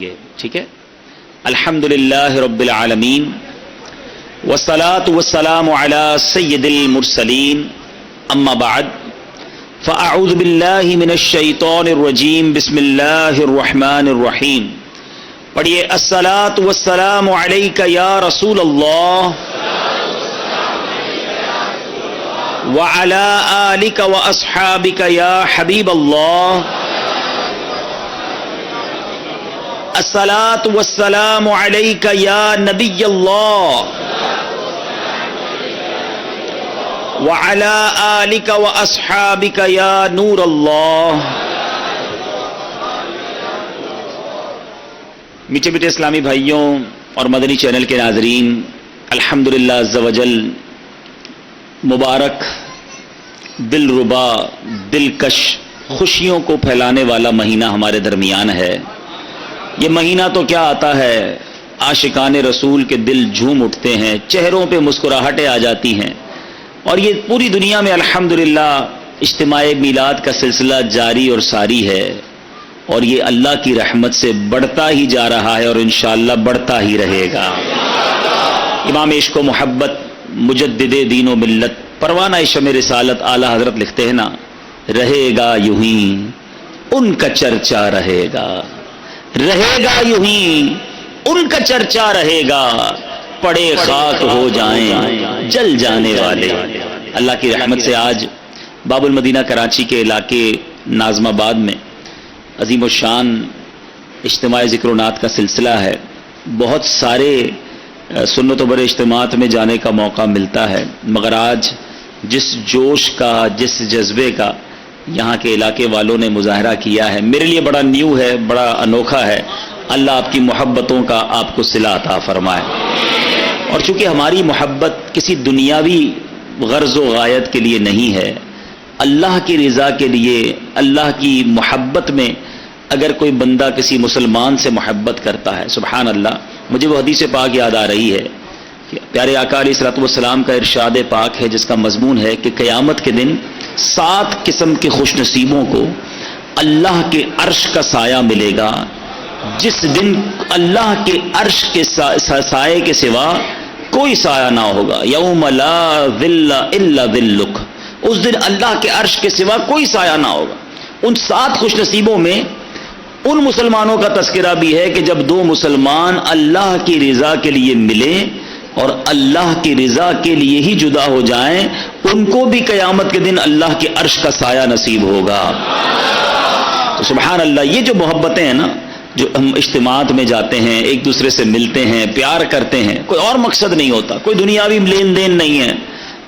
ٹھیک ہے. الحمدللہ رب العالمین والصلاة والسلام علی سید المرسلین اما بعد فاعوذ باللہ من الشیطان الرجیم بسم اللہ الرحمن الرحیم. پڑھیے الصلاة والسلام علیک یا رسول اللہ وعلی آلک واصحابک یا حبیب اللہ. الصلاة والسلام علیک یا نبی اللہ وعلی آلک واصحابک یا نور اللہ. میٹھے میٹھے اسلامی بھائیوں اور مدنی چینل کے ناظرین، الحمدللہ عز وجل مبارک، دلربا، دلکش، خوشیوں کو پھیلانے والا مہینہ ہمارے درمیان ہے. یہ مہینہ تو کیا آتا ہے، عاشقان رسول کے دل جھوم اٹھتے ہیں، چہروں پہ مسکراہٹیں آ جاتی ہیں، اور یہ پوری دنیا میں الحمدللہ اجتماع میلاد کا سلسلہ جاری اور ساری ہے، اور یہ اللہ کی رحمت سے بڑھتا ہی جا رہا ہے اور انشاءاللہ بڑھتا ہی رہے گا. امام عشق و محبت، مجدد دین و ملت، پروانہ شمع رسالت اعلیٰ حضرت لکھتے ہیں نا، رہے گا یوں ہی ان کا چرچا رہے گا، رہے گا یوں ہی ان کا چرچا رہے گا، پڑے خاک ہو جائیں جل جانے والے. اللہ کی رحمت سے آج باب المدینہ کراچی کے علاقے ناظم آباد میں عظیم الشان اجتماع ذکر و نعت کا سلسلہ ہے. بہت سارے سنت و بر اجتماعات میں جانے کا موقع ملتا ہے، مگر آج جس جوش کا، جس جذبے کا یہاں کے علاقے والوں نے مظاہرہ کیا ہے، میرے لیے بڑا نیو ہے، بڑا انوکھا ہے. اللہ آپ کی محبتوں کا آپ کو صلہ عطا فرمائے. اور چونکہ ہماری محبت کسی دنیاوی غرض و غایت کے لیے نہیں ہے، اللہ کی رضا کے لیے، اللہ کی محبت میں اگر کوئی بندہ کسی مسلمان سے محبت کرتا ہے، سبحان اللہ. مجھے وہ حدیث پاک یاد آ رہی ہے کہ پیارے آقا علیہ الصلوۃ والسلام کا ارشاد پاک ہے جس کا مضمون ہے کہ قیامت کے دن 7 قسم کے خوش نصیبوں کو اللہ کے عرش کا سایہ ملے گا، جس دن اللہ کے عرش کے سائے کے سوا کوئی سایہ نہ ہوگا. یوم لا ظل الا ظلک، اس دن اللہ کے عرش کے سوا کوئی سایہ نہ ہوگا. ان 7 خوش نصیبوں میں ان مسلمانوں کا تذکرہ بھی ہے کہ جب 2 مسلمان اللہ کی رضا کے لیے ملیں اور اللہ کی رضا کے لیے ہی جدا ہو جائیں، ان کو بھی قیامت کے دن اللہ کے عرش کا سایہ نصیب ہوگا. تو سبحان اللہ، یہ جو محبتیں ہیں نا، جو ہم اجتماعات میں جاتے ہیں، ایک دوسرے سے ملتے ہیں، پیار کرتے ہیں، کوئی اور مقصد نہیں ہوتا، کوئی دنیاوی لین دین نہیں ہے،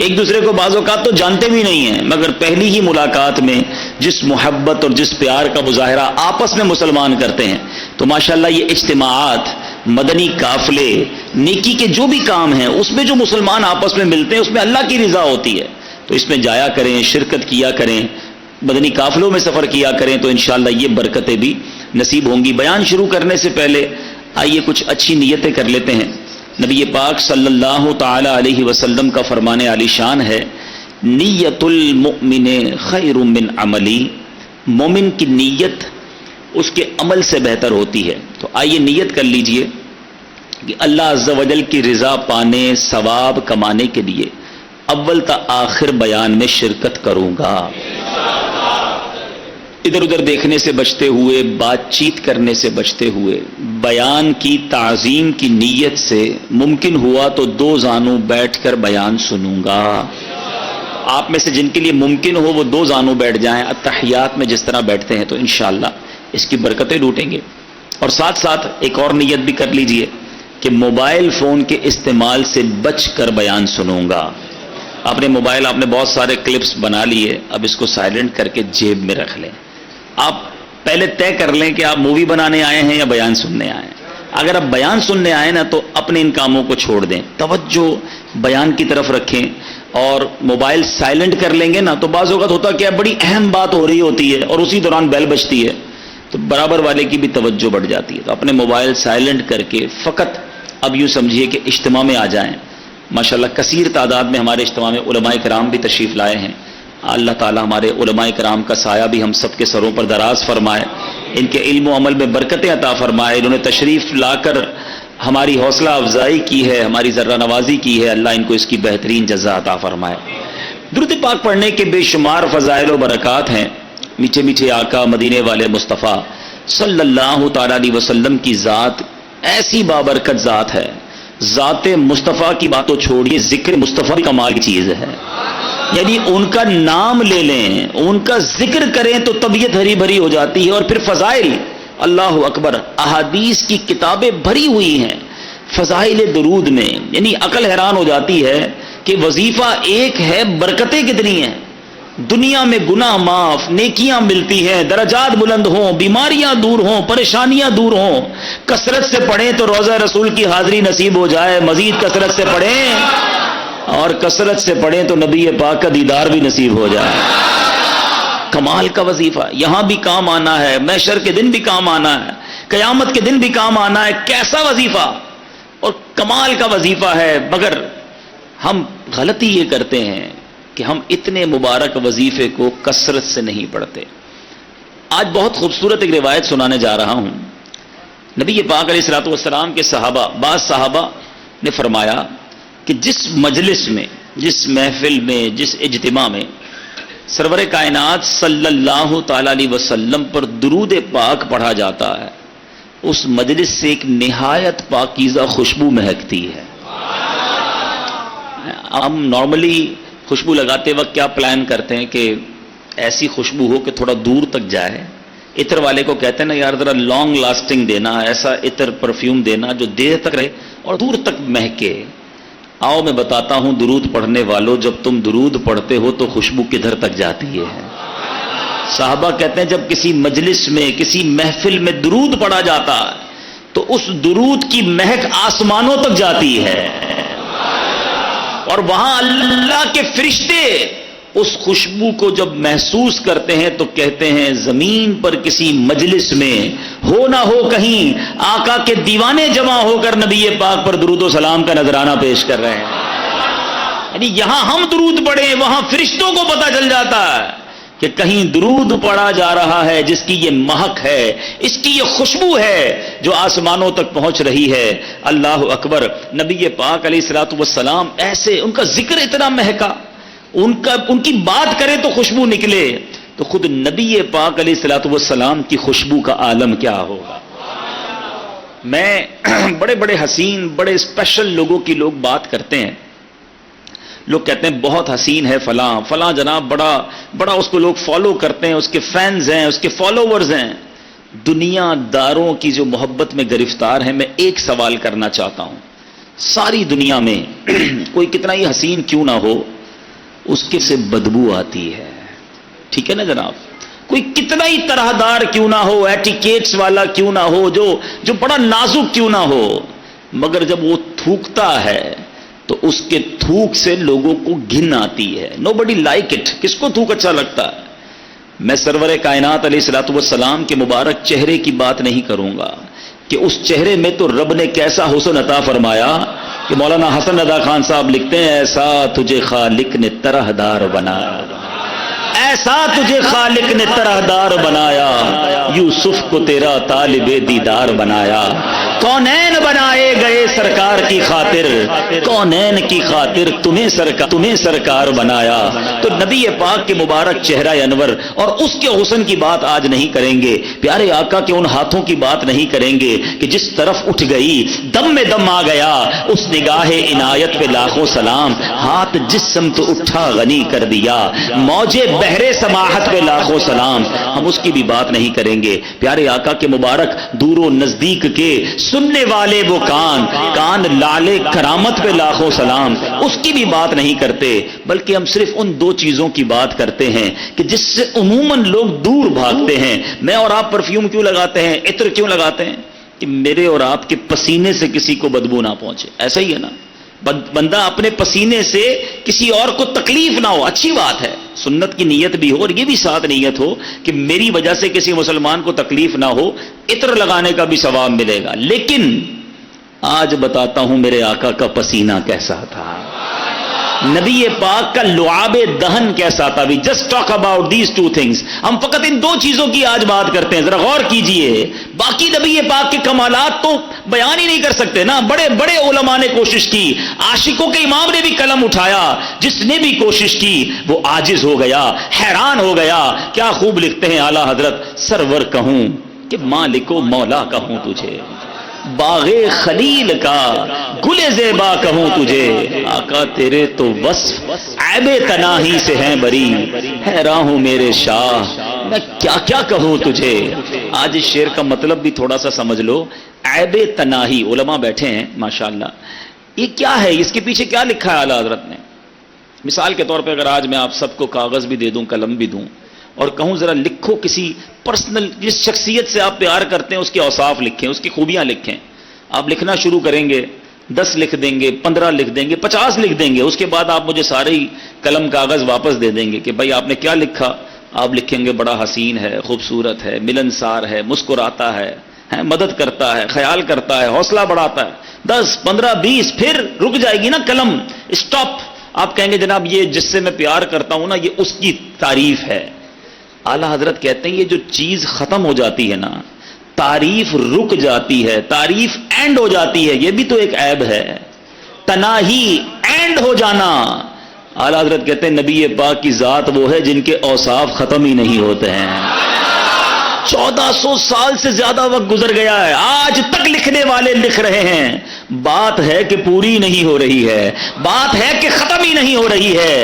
ایک دوسرے کو بعض اوقات تو جانتے بھی نہیں ہیں، مگر پہلی ہی ملاقات میں جس محبت اور جس پیار کا مظاہرہ آپس میں مسلمان کرتے ہیں، تو ماشاءاللہ یہ اجتماعات، مدنی قافلے، نیکی کے جو بھی کام ہیں، اس میں جو مسلمان آپس میں ملتے ہیں اس میں اللہ کی رضا ہوتی ہے. تو اس میں جایا کریں، شرکت کیا کریں، مدنی قافلوں میں سفر کیا کریں، تو انشاءاللہ یہ برکتیں بھی نصیب ہوں گی. بیان شروع کرنے سے پہلے آئیے کچھ اچھی نیتیں کر لیتے ہیں. نبی پاک صلی اللہ تعالی علیہ وسلم کا فرمان عالی شان ہے، نیت المؤمن خیر من عملی، مومن کی نیت اس کے عمل سے بہتر ہوتی ہے. تو آئیے نیت کر لیجئے کہ اللہ عز و جل کی رضا پانے، ثواب کمانے کے لیے اول تا آخر بیان میں شرکت کروں گا. ادھر ادھر دیکھنے سے بچتے ہوئے، بات چیت کرنے سے بچتے ہوئے، بیان کی تعظیم کی نیت سے ممکن ہوا تو 2 زانوں بیٹھ کر بیان سنوں گا. آپ میں سے جن کے لیے ممکن ہو وہ 2 زانوں بیٹھ جائیں، اتحیات میں جس طرح بیٹھتے ہیں، تو انشاءاللہ اس کی برکتیں لوٹیں گے. اور ساتھ ساتھ ایک اور نیت بھی کر لیجئے کہ موبائل فون کے استعمال سے بچ کر بیان سنوں گا. اپنے موبائل، آپ نے بہت سارے کلپس بنا لیے، اب اس کو سائلنٹ کر کے جیب میں رکھ لیں. آپ پہلے طے کر لیں کہ آپ مووی بنانے آئے ہیں یا بیان سننے آئے ہیں. اگر آپ بیان سننے آئے نا تو اپنے ان کاموں کو چھوڑ دیں، توجہ بیان کی طرف رکھیں، اور موبائل سائلنٹ کر لیں گے نا تو بعض اوقات ہوتا کہ بڑی اہم بات ہو رہی ہوتی ہے اور اسی دوران بیل بجتی ہے تو برابر والے کی بھی توجہ بڑھ جاتی ہے. تو اپنے موبائل سائلنٹ کر کے فقط اب یوں سمجھیے کہ اجتماع میں آ جائیں. ماشاءاللہ کثیر تعداد میں ہمارے اجتماع میں علماء کرام بھی تشریف لائے ہیں. اللہ تعالی ہمارے علماء کرام کا سایہ بھی ہم سب کے سروں پر دراز فرمائے. ان کے علم و عمل میں برکتیں عطا فرمائے. انہوں نے تشریف لا کر ہماری حوصلہ افزائی کی ہے, ہماری ذرہ نوازی کی ہے. اللہ ان کو اس کی بہترین جزا عطا فرمائے. درود پاک پڑھنے کے بے شمار فضائل و برکات ہیں. میٹھے میٹھے آقا مدینے والے مصطفیٰ صلی اللہ تعالی علیہ وسلم کی ذات ایسی بابرکت ذات ہے. ذات مصطفیٰ کی بات تو چھوڑیے, ذکر مصطفیٰ بھی کمال کی چیز ہے. یعنی ان کا نام لے لیں, ان کا ذکر کریں تو طبیعت ہری بھری ہو جاتی ہے. اور پھر فضائل, اللہ اکبر, احادیث کی کتابیں بھری ہوئی ہیں فضائل درود میں. یعنی عقل حیران ہو جاتی ہے کہ وظیفہ ایک ہے, برکتیں کتنی ہیں. دنیا میں گناہ معاف, نیکیاں ملتی ہیں, درجات بلند ہوں, بیماریاں دور ہوں, پریشانیاں دور ہوں. کثرت سے پڑھیں تو روضہ رسول کی حاضری نصیب ہو جائے, مزید کثرت سے پڑھیں اور کثرت سے پڑھیں تو نبی پاک کا دیدار بھی نصیب ہو جائے. کمال کا وظیفہ, یہاں بھی کام آنا ہے, محشر کے دن بھی کام آنا ہے, قیامت کے دن بھی کام آنا ہے. کیسا وظیفہ اور کمال کا وظیفہ ہے. مگر ہم غلطی یہ کرتے ہیں کہ ہم اتنے مبارک وظیفے کو کثرت سے نہیں پڑھتے. آج بہت خوبصورت ایک روایت سنانے جا رہا ہوں. نبی پاک علیہ الصلوۃ والسلام کے صحابہ, بعض صحابہ نے فرمایا کہ جس مجلس میں, جس محفل میں, جس اجتماع میں سرور کائنات صلی اللہ تعالی علیہ وسلم پر درود پاک پڑھا جاتا ہے, اس مجلس سے ایک نہایت پاکیزہ خوشبو مہکتی ہے. ہم نارملی خوشبو لگاتے وقت کیا پلان کرتے ہیں کہ ایسی خوشبو ہو کہ تھوڑا دور تک جائے. عطر والے کو کہتے ہیں نا یار ذرا لانگ لاسٹنگ دینا, ایسا عطر پرفیوم دینا جو دیر تک رہے اور دور تک مہکے. آؤ میں بتاتا ہوں درود پڑھنے والوں, جب تم درود پڑھتے ہو تو خوشبو کدھر تک جاتی ہے. صحابہ کہتے ہیں جب کسی مجلس میں, کسی محفل میں درود پڑھا جاتا ہے تو اس درود کی مہک آسمانوں تک جاتی ہے اور وہاں اللہ کے فرشتے اس خوشبو کو جب محسوس کرتے ہیں تو کہتے ہیں زمین پر کسی مجلس میں ہو نہ ہو کہیں آقا کے دیوانے جمع ہو کر نبی پاک پر درود و سلام کا نذرانہ پیش کر رہے ہیں. یعنی یہاں ہم درود پڑھیں, وہاں فرشتوں کو پتہ چل جاتا ہے کہ کہیں درود پڑھا جا رہا ہے جس کی یہ مہک ہے, اس کی یہ خوشبو ہے جو آسمانوں تک پہنچ رہی ہے. اللہ اکبر. نبی پاک علیہ الصلوۃ والسلام ایسے, ان کا ذکر اتنا مہکا, ان کی بات کرے تو خوشبو نکلے, تو خود نبی پاک علیہ الصلوۃ والسلام کی خوشبو کا عالم کیا ہوگا. میں بڑے بڑے حسین, بڑے اسپیشل لوگوں کی لوگ بات کرتے ہیں. لوگ کہتے ہیں بہت حسین ہے فلاں فلاں جناب, بڑا بڑا اس کو لوگ فالو کرتے ہیں, اس کے فینز ہیں, اس کے فالوورز ہیں. دنیا داروں کی جو محبت میں گرفتار ہیں, میں ایک سوال کرنا چاہتا ہوں. ساری دنیا میں کوئی کتنا ہی حسین کیوں نہ ہو, اس کے سے بدبو آتی ہے. ٹھیک ہے نا جناب. کوئی کتنا ہی طرح دار کیوں نہ ہو, ایٹیکیٹس والا کیوں نہ ہو, جو بڑا نازک کیوں نہ ہو, مگر جب وہ تھوکتا ہے تو اس کے تھوک سے لوگوں کو گھن آتی ہے. نو بڈی لائک اٹ. کس کو تھوک اچھا لگتا ہے؟ میں سرور کائنات علیہ الصلوۃ والسلام کے مبارک چہرے کی بات نہیں کروں گا کہ اس چہرے میں تو رب نے کیسا حسن عطا فرمایا کہ مولانا حسن رضا خان صاحب لکھتے ہیں ایسا تجھے خالق نے طرح دار بنایا, ایسا تجھے خالق نے طرح دار بنایا, یوسف کو تیرا طالب دیدار بنایا. کونین بنائے گئے سرکار کی خاطر, کونین کی خاطر تمہیں سرکار بنایا. تو نبی پاک کے مبارک چہرہ انور اور اس کے حسن کی بات آج نہیں کریں گے. پیارے آقا کے ان ہاتھوں کی بات نہیں کریں گے کہ جس طرف اٹھ گئی دم میں دم آ گیا, اس نگاہ عنایت پہ لاکھوں سلام, ہاتھ جس سمت اٹھا غنی کر دیا, موجے بہرے سماحت پہ لاکھوں سلام. ہم اس کی بھی بات نہیں کریں گے. پیارے آقا کے مبارک دور و نزدیک کے سننے والے وہ کان لالے کرامت پہ لاکھوں سلام, اس کی بھی بات نہیں کرتے, بلکہ ہم صرف ان دو چیزوں کی بات کرتے ہیں کہ جس سے عموماً لوگ دور بھاگتے ہیں. میں اور آپ پرفیوم کیوں لگاتے ہیں, عطر کیوں لگاتے ہیں؟ کہ میرے اور آپ کے پسینے سے کسی کو بدبو نہ پہنچے. ایسا ہی ہے نا, بندہ اپنے پسینے سے کسی اور کو تکلیف نہ ہو, اچھی بات ہے. سنت کی نیت بھی ہو اور یہ بھی ساتھ نیت ہو کہ میری وجہ سے کسی مسلمان کو تکلیف نہ ہو, عطر لگانے کا بھی ثواب ملے گا. لیکن آج بتاتا ہوں میرے آقا کا پسینہ کیسا تھا. نبی پاک کا لعاب دہن کیسا تھا؟ بھی just talk about these two things. ہم فقط ان دو چیزوں کی آج بات کرتے ہیں، ذرا غور کیجئے. باقی نبی پاک کے کمالات تو بیان ہی نہیں کر سکتے نا. بڑے بڑے علماء نے کوشش کی، عاشقوں کے امام نے بھی قلم اٹھایا، جس نے بھی کوشش کی وہ عاجز ہو گیا، حیران ہو گیا. کیا خوب لکھتے ہیں اعلی حضرت، سرور کہوں کہ مالک و مولا کہوں تجھے، باغ خلیل کا گل زیبا کہوں تجھے. آقا تیرے تو وصف عیب تناہی سے ہیں بری، حیران ہوں میرے شاہ میں کیا کیا کہوں تجھے. آج اس شعر کا مطلب بھی تھوڑا سا سمجھ لو. عیب تناہی، علماء بیٹھے ہیں ماشاءاللہ، یہ کیا ہے؟ اس کے پیچھے کیا لکھا ہے اعلیٰ حضرت نے؟ مثال کے طور پہ اگر آج میں آپ سب کو کاغذ بھی دے دوں، قلم بھی دوں، اور کہوں ذرا لکھو کسی پرسنل، جس شخصیت سے آپ پیار کرتے ہیں اس کے اوصاف لکھیں، اس کی خوبیاں لکھیں. آپ لکھنا شروع کریں گے، 10 لکھ دیں گے، 15 لکھ دیں گے، 50 لکھ دیں گے. اس کے بعد آپ مجھے سارے ہی قلم کاغذ واپس دے دیں گے کہ بھائی آپ نے کیا لکھا. آپ لکھیں گے بڑا حسین ہے، خوبصورت ہے، ملنسار ہے، مسکراتا ہے، مدد کرتا ہے، خیال کرتا ہے، حوصلہ بڑھاتا ہے. 10 15 20 پھر رک جائے گی نا قلم، اسٹاپ. آپ کہیں گے جناب یہ جس سے میں پیار کرتا ہوں نا یہ اس کی تعریف ہے. اعلیٰ حضرت کہتے ہیں یہ جو چیز ختم ہو جاتی ہے نا، تعریف رک جاتی ہے، تعریف اینڈ ہو جاتی ہے، یہ بھی تو ایک عیب ہے. تناہی اینڈ ہو جانا. اعلیٰ حضرت کہتے ہیں نبی پاک کی ذات وہ ہے جن کے اوصاف ختم ہی نہیں ہوتے ہیں. 1400 سال سے زیادہ وقت گزر گیا ہے، آج تک لکھنے والے لکھ رہے ہیں. بات ہے کہ پوری نہیں ہو رہی ہے، بات ہے کہ ختم ہی نہیں ہو رہی ہے.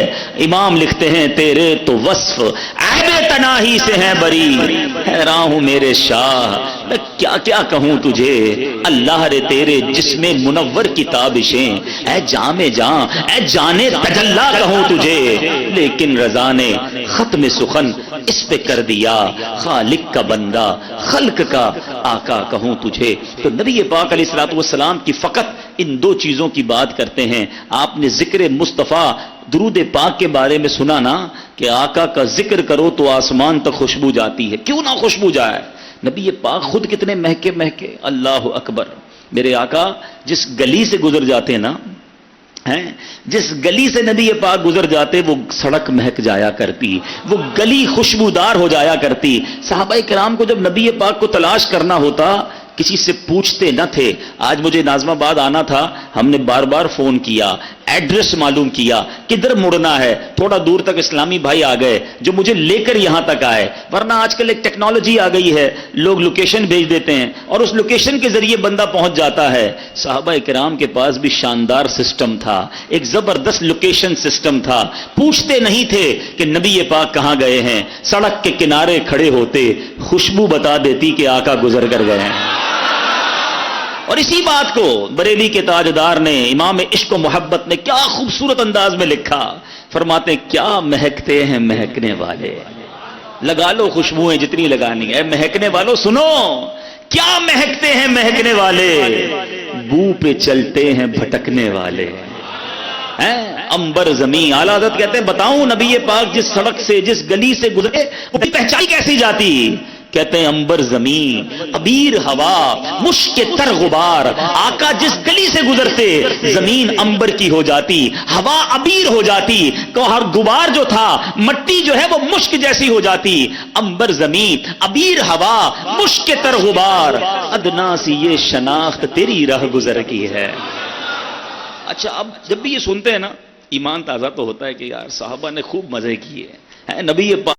امام لکھتے ہیں تیرے تو وصف عیب تناہی سے ہیں بری، حیران ہوں میرے شاہ میں کیا کیا کہوں تجھے. اللہ رے تیرے جسم منور کی تابشیں، اے جام جاں اے جانے تجلا کہوں تجھے. لیکن رضا نے ختم سخن اس پہ کر دیا، خالق کا بندہ خلق کا آقا کہوں تجھے. تو نبی پاک علیہ الصلوۃ والسلام کی فقط ان دو چیزوں کی بات کرتے ہیں. آپ نے ذکر مصطفیٰ درود پاک کے بارے میں سنا نا کہ آقا کا ذکر کرو تو آسمان تک خوشبو جاتی ہے. کیوں نہ خوشبو جائے؟ نبی پاک خود کتنے مہکے مہکے. اللہ اکبر. میرے آقا جس گلی سے گزر جاتے نا، جس گلی سے نبی پاک گزر جاتے وہ سڑک مہک جایا کرتی، وہ گلی خوشبودار ہو جایا کرتی. صحابہ کرام کو جب نبی پاک کو تلاش کرنا ہوتا کسی سے پوچھتے نہ تھے. آج مجھے ناظم آباد آنا تھا، ہم نے بار بار فون کیا، ایڈریس معلوم کیا، کدھر مڑنا ہے. تھوڑا دور تک اسلامی بھائی آ گئے جو مجھے لے کر یہاں تک آئے. ورنہ آج کل ایک ٹیکنالوجی آ گئی ہے، لوگ لوکیشن بھیج دیتے ہیں اور اس لوکیشن کے ذریعے بندہ پہنچ جاتا ہے. صحابہ کرام کے پاس بھی شاندار سسٹم تھا، ایک زبردست لوکیشن سسٹم تھا. پوچھتے نہیں تھے کہ نبی پاک کہاں گئے ہیں، سڑک کے کنارے کھڑے ہوتے، خوشبو بتا دیتی کہ آقا گزر کر گئے ہیں. اور اسی بات کو بریلی کے تاجدار نے امام عشق و محبت نے کیا خوبصورت انداز میں لکھا. فرماتے کیا مہکتے ہیں مہکنے والے، لگا لو خوشبوئیں جتنی لگانی ہے. مہکنے والوں سنو، کیا مہکتے ہیں مہکنے والے، بو پہ چلتے ہیں بھٹکنے والے. امبر زمین. اعلیٰ حضرت کہتے ہیں بتاؤں نبی پاک جس سڑک سے جس گلی سے گزرے وہ پہچانی کیسی جاتی؟ کہتے ہیں امبر زمین، ابیر ہوا، مشک تر غبار. آقا جس گلی سے گزرتے زمین امبر کی ہو جاتی، ہوا ابیر ہو جاتی، ہر غبار جو تھا مٹی جو ہے وہ مشک جیسی ہو جاتی. امبر زمین، ابیر ہوا، مشک تر غبار، ادنا سی یہ شناخت تیری راہ گزر کی ہے. اچھا اب جب بھی یہ سنتے ہیں نا ایمان تازہ تو ہوتا ہے کہ یار صحابہ نے خوب مزے کیے ہیں. نبی پاک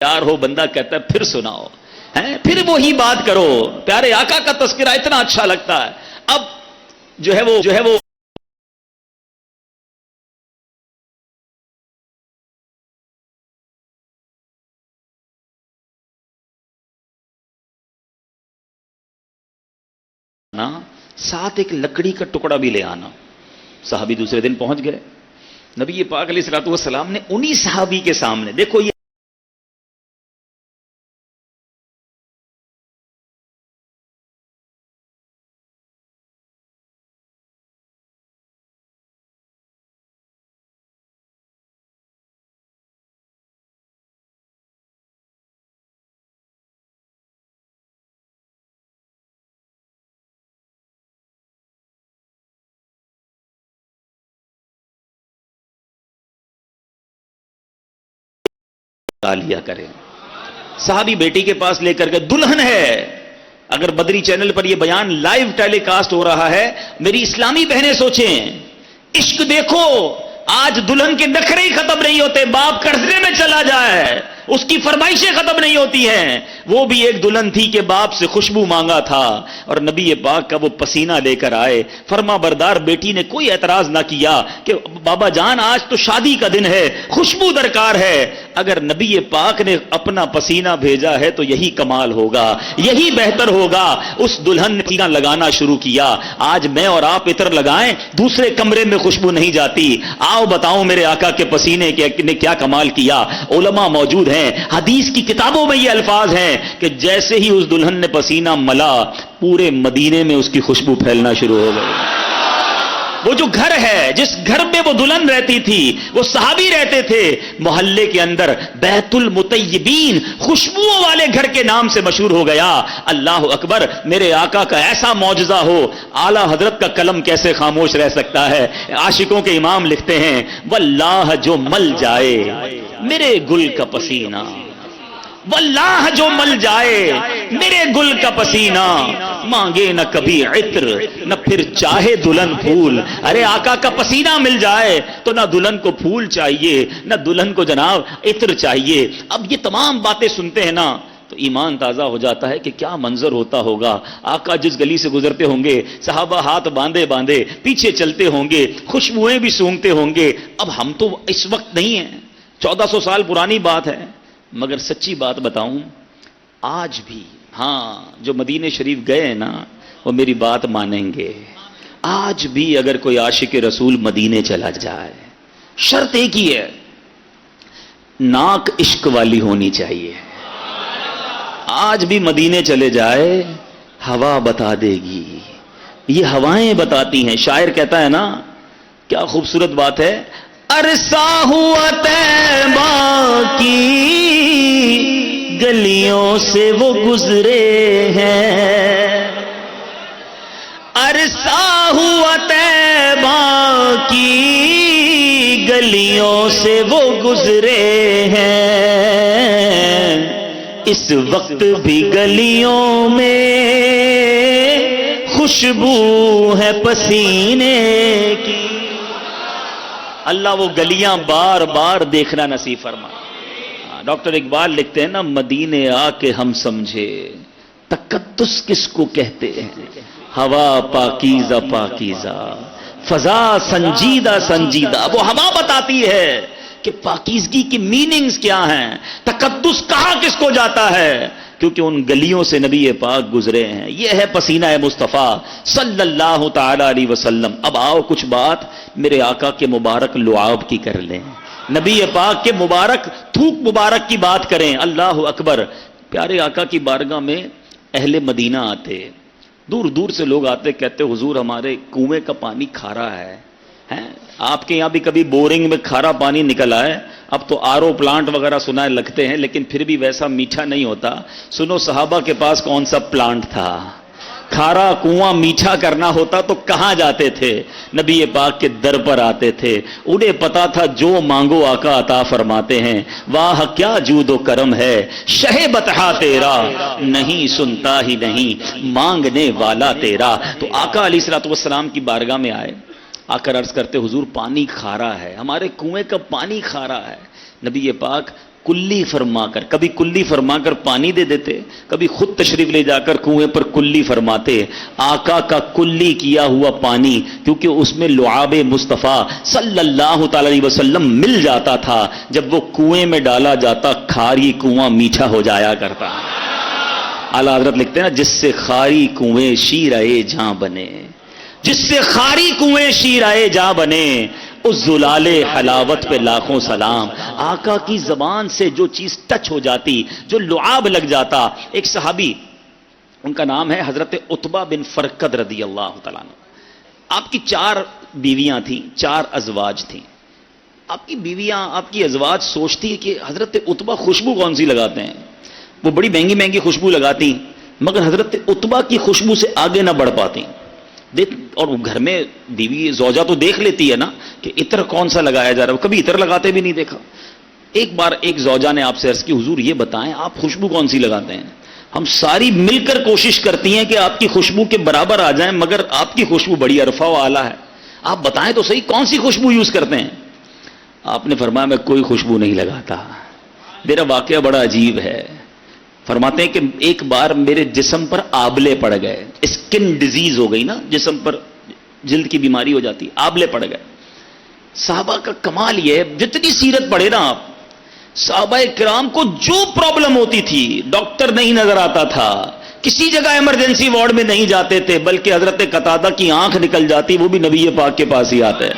پیار ہو بندہ کہتا ہے پھر سناؤ، پھر وہی بات کرو. پیارے آقا کا تذکرہ اتنا اچھا لگتا ہے. اب جو ہے وہ ساتھ ایک لکڑی کا ٹکڑا بھی لے آنا. صحابی دوسرے دن پہنچ گئے. نبی پاک علیہ الصلوۃ والسلام نے انہی صحابی کے سامنے، دیکھو یہ لیا کریں. صحابی بیٹی کے پاس لے کر گئے, دلہن ہے. اگر بدری چینل پر یہ بیان لائیو ٹیلی کاسٹ ہو رہا ہے, میری اسلامی بہنیں سوچیں, عشق دیکھو. آج دلہن کے نخرے ہی ختم نہیں ہوتے, باپ قرضے میں چلا جائے, اس کی فرمائشیں ختم نہیں ہوتی ہیں. وہ بھی ایک دلہن تھی کہ باپ سے خوشبو مانگا تھا اور نبی پاک کا وہ پسینہ لے کر آئے. فرما بردار بیٹی نے کوئی اعتراض نہ کیا کہ بابا جان آج تو شادی کا دن ہے, خوشبو درکار ہے. اگر نبی پاک نے اپنا پسینہ بھیجا ہے تو یہی کمال ہوگا, یہی بہتر ہوگا. اس دلہن نے پسینہ لگانا شروع کیا. آج میں اور آپ عطر لگائیں, دوسرے کمرے میں خوشبو نہیں جاتی. آؤ بتاؤں میرے آقا کے پسینے نے کیا کمال کیا. علماء موجود ہیں, حدیث کی کتابوں میں یہ الفاظ ہیں کہ جیسے ہی اس دلہن نے پسینہ ملا, پورے مدینے میں اس کی خوشبو پھیلنا شروع ہو گئی. وہ جو گھر ہے, جس گھر میں وہ دلہن رہتی تھی, وہ صحابی رہتے تھے, محلے کے اندر بیت المطیبین, خوشبوؤں والے گھر کے نام سے مشہور ہو گیا. اللہ اکبر, میرے آقا کا ایسا معجزہ ہو, اعلی حضرت کا قلم کیسے خاموش رہ سکتا ہے. عاشقوں کے امام لکھتے ہیں, واللہ جو مل جائے میرے گل کا پسینہ, واللہ جو مل جائے میرے گل کا پسینہ, مانگے نہ کبھی عطر نہ پھر چاہے دلہن پھول. ارے آقا کا پسینہ مل جائے تو نہ دلہن کو پھول چاہیے, نہ دلہن کو جناب عطر چاہیے. اب یہ تمام باتیں سنتے ہیں نا تو ایمان تازہ ہو جاتا ہے کہ کیا منظر ہوتا ہوگا. آقا جس گلی سے گزرتے ہوں گے, صحابہ ہاتھ باندھے باندھے پیچھے چلتے ہوں گے, خوشبوئیں بھی سونگتے ہوں گے. اب ہم تو اس وقت نہیں ہیں, 1400 سال پرانی بات ہے, مگر سچی بات بتاؤں, آج بھی ہاں جو مدینہ شریف گئے ہیں نا وہ میری بات مانیں گے. آج بھی اگر کوئی عاشق رسول مدینے چلا جائے, شرط ایک ہی ہے, ناک عشق والی ہونی چاہیے. آج بھی مدینے چلے جائے, ہوا بتا دے گی, یہ ہوائیں بتاتی ہیں. شاعر کہتا ہے نا, کیا خوبصورت بات ہے, عرصہ ہوا طیبہ کی گلیوں سے وہ گزرے ہیں, عرصہ ہوا طیبہ کی گلیوں سے وہ گزرے ہیں, اس وقت بھی گلیوں میں خوشبو ہے پسینے کی. اللہ وہ گلیاں بار بار دیکھنا نصیب فرما. ڈاکٹر اقبال لکھتے ہیں نا, مدینے آ کے ہم سمجھے تقدس کس کو کہتے ہیں, ہوا پاکیزہ پاکیزہ, فضا سنجیدہ سنجیدہ. وہ ہوا بتاتی ہے کہ پاکیزگی کی میننگز کیا ہیں, تقدس کہاں کس کو جاتا ہے, کیونکہ ان گلیوں سے نبی پاک گزرے ہیں. یہ ہے پسینہ مصطفیٰ صلی اللہ تعالی علیہ وسلم. اب آؤ کچھ بات میرے آقا کے مبارک لعاب کی کر لیں, نبی پاک کے مبارک تھوک مبارک کی بات کریں. اللہ اکبر. پیارے آقا کی بارگاہ میں اہل مدینہ آتے, دور دور سے لوگ آتے, کہتے حضور ہمارے کنویں کا پانی کھارا ہے. آپ کے یہاں بھی کبھی بورنگ میں کھارا پانی نکل آئے, اب تو آر او پلانٹ وغیرہ سنائے لگتے ہیں, لیکن پھر بھی ویسا میٹھا نہیں ہوتا. سنو صحابہ کے پاس کون سا پلانٹ تھا, کھارا کنواں میٹھا کرنا ہوتا تو کہاں جاتے تھے, نبی پاک کے در پر آتے تھے. انہیں پتا تھا جو مانگو آقا عطا فرماتے ہیں. واہ کیا جود و کرم ہے شہ بطحا تیرا, نہیں سنتا ہی نہیں مانگنے والا تیرا. تو آقا علیہ الصلوۃ والسلام کی بارگاہ میں آئے, آ کر عرض کرتے حضور پانی کھارا ہے, ہمارے کنویں کا پانی کھارا ہے. نبی پاک کلی فرما کر, کبھی کلی فرما کر پانی دے دیتے, کبھی خود تشریف لے جا کر کنویں پر کلی فرماتے. آقا کا کلی کیا ہوا پانی, کیونکہ اس میں لعاب مصطفیٰ صلی اللہ تعالی علیہ وسلم مل جاتا تھا, جب وہ کنویں میں ڈالا جاتا کھاری کنواں میٹھا ہو جایا کرتا. اعلیٰ حضرت لکھتے ہیں نا, جس سے خاری کنویں شیرائے جاں بنے, جس سے خاری کنویں شیرائے جاں بنے, اس زلال حلاوت پہ لاکھوں سلام. آقا کی زبان سے جو چیز ٹچ ہو جاتی, جو لعاب لگ جاتا. ایک صحابی, ان کا نام ہے حضرت عتبہ بن فرقد رضی اللہ تعالیٰ عنہ. آپ کی 4 بیویاں تھیں, 4 ازواج تھیں. آپ کی بیویاں, آپ کی ازواج سوچتی کہ حضرت عتبہ خوشبو کون سی لگاتے ہیں, وہ بڑی مہنگی مہنگی خوشبو لگاتی, مگر حضرت عتبہ کی خوشبو سے آگے نہ بڑھ پاتی. اور گھر میں بیوی زوجہ تو دیکھ لیتی ہے نا کہ عطر کون سا لگایا جا رہا ہے, کبھی عطر لگاتے بھی نہیں دیکھا. ایک بار ایک زوجہ نے آپ سے عرض کی حضور یہ بتائیں آپ خوشبو کون سی لگاتے ہیں؟ ہم ساری مل کر کوشش کرتی ہیں کہ آپ کی خوشبو کے برابر آ جائیں، مگر آپ کی خوشبو بڑی عرفہ و اعلیٰ ہے، آپ بتائیں تو صحیح کون سی خوشبو یوز کرتے ہیں؟ آپ نے فرمایا میں کوئی خوشبو نہیں لگاتا۔ میرا واقعہ بڑا عجیب ہے۔ فرماتے ہیں کہ ایک بار میرے جسم پر آبلے پڑ گئے، اسکن ڈیزیز ہو گئی نا، جسم پر جلد کی بیماری ہو جاتی، آبلے پڑ گئے۔ صحابہ کا کمال یہ ہے، جتنی سیرت پڑھے نا آپ، صحابہ کرام کو جو پرابلم ہوتی تھی ڈاکٹر نہیں نظر آتا تھا، کسی جگہ ایمرجنسی وارڈ میں نہیں جاتے تھے، بلکہ حضرت قتادہ کی آنکھ نکل جاتی، وہ بھی نبی پاک کے پاس ہی آتے۔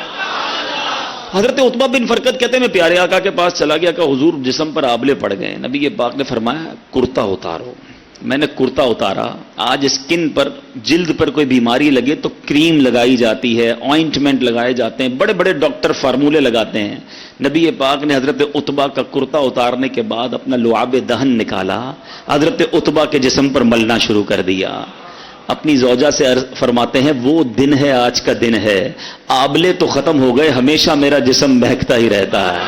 حضرت عتبہ بن فرقد کہتے ہیں میں پیارے آقا کے پاس چلا گیا کہ حضور جسم پر آبلے پڑ گئے۔ نبی پاک نے فرمایا کرتا اتارو۔ میں نے کرتا اتارا۔ آج اسکن پر جلد پر کوئی بیماری لگے تو کریم لگائی جاتی ہے، آئنٹمنٹ لگائے جاتے ہیں، بڑے بڑے ڈاکٹر فارمولے لگاتے ہیں۔ نبی پاک نے حضرت عتبہ کا کرتا اتارنے کے بعد اپنا لعاب دہن نکالا، حضرت عتبہ کے جسم پر ملنا شروع کر دیا۔ اپنی زوجہ سے فرماتے ہیں وہ دن ہے، آج کا دن ہے، آبلے تو ختم ہو گئے، ہمیشہ میرا جسم مہکتا ہی رہتا ہے۔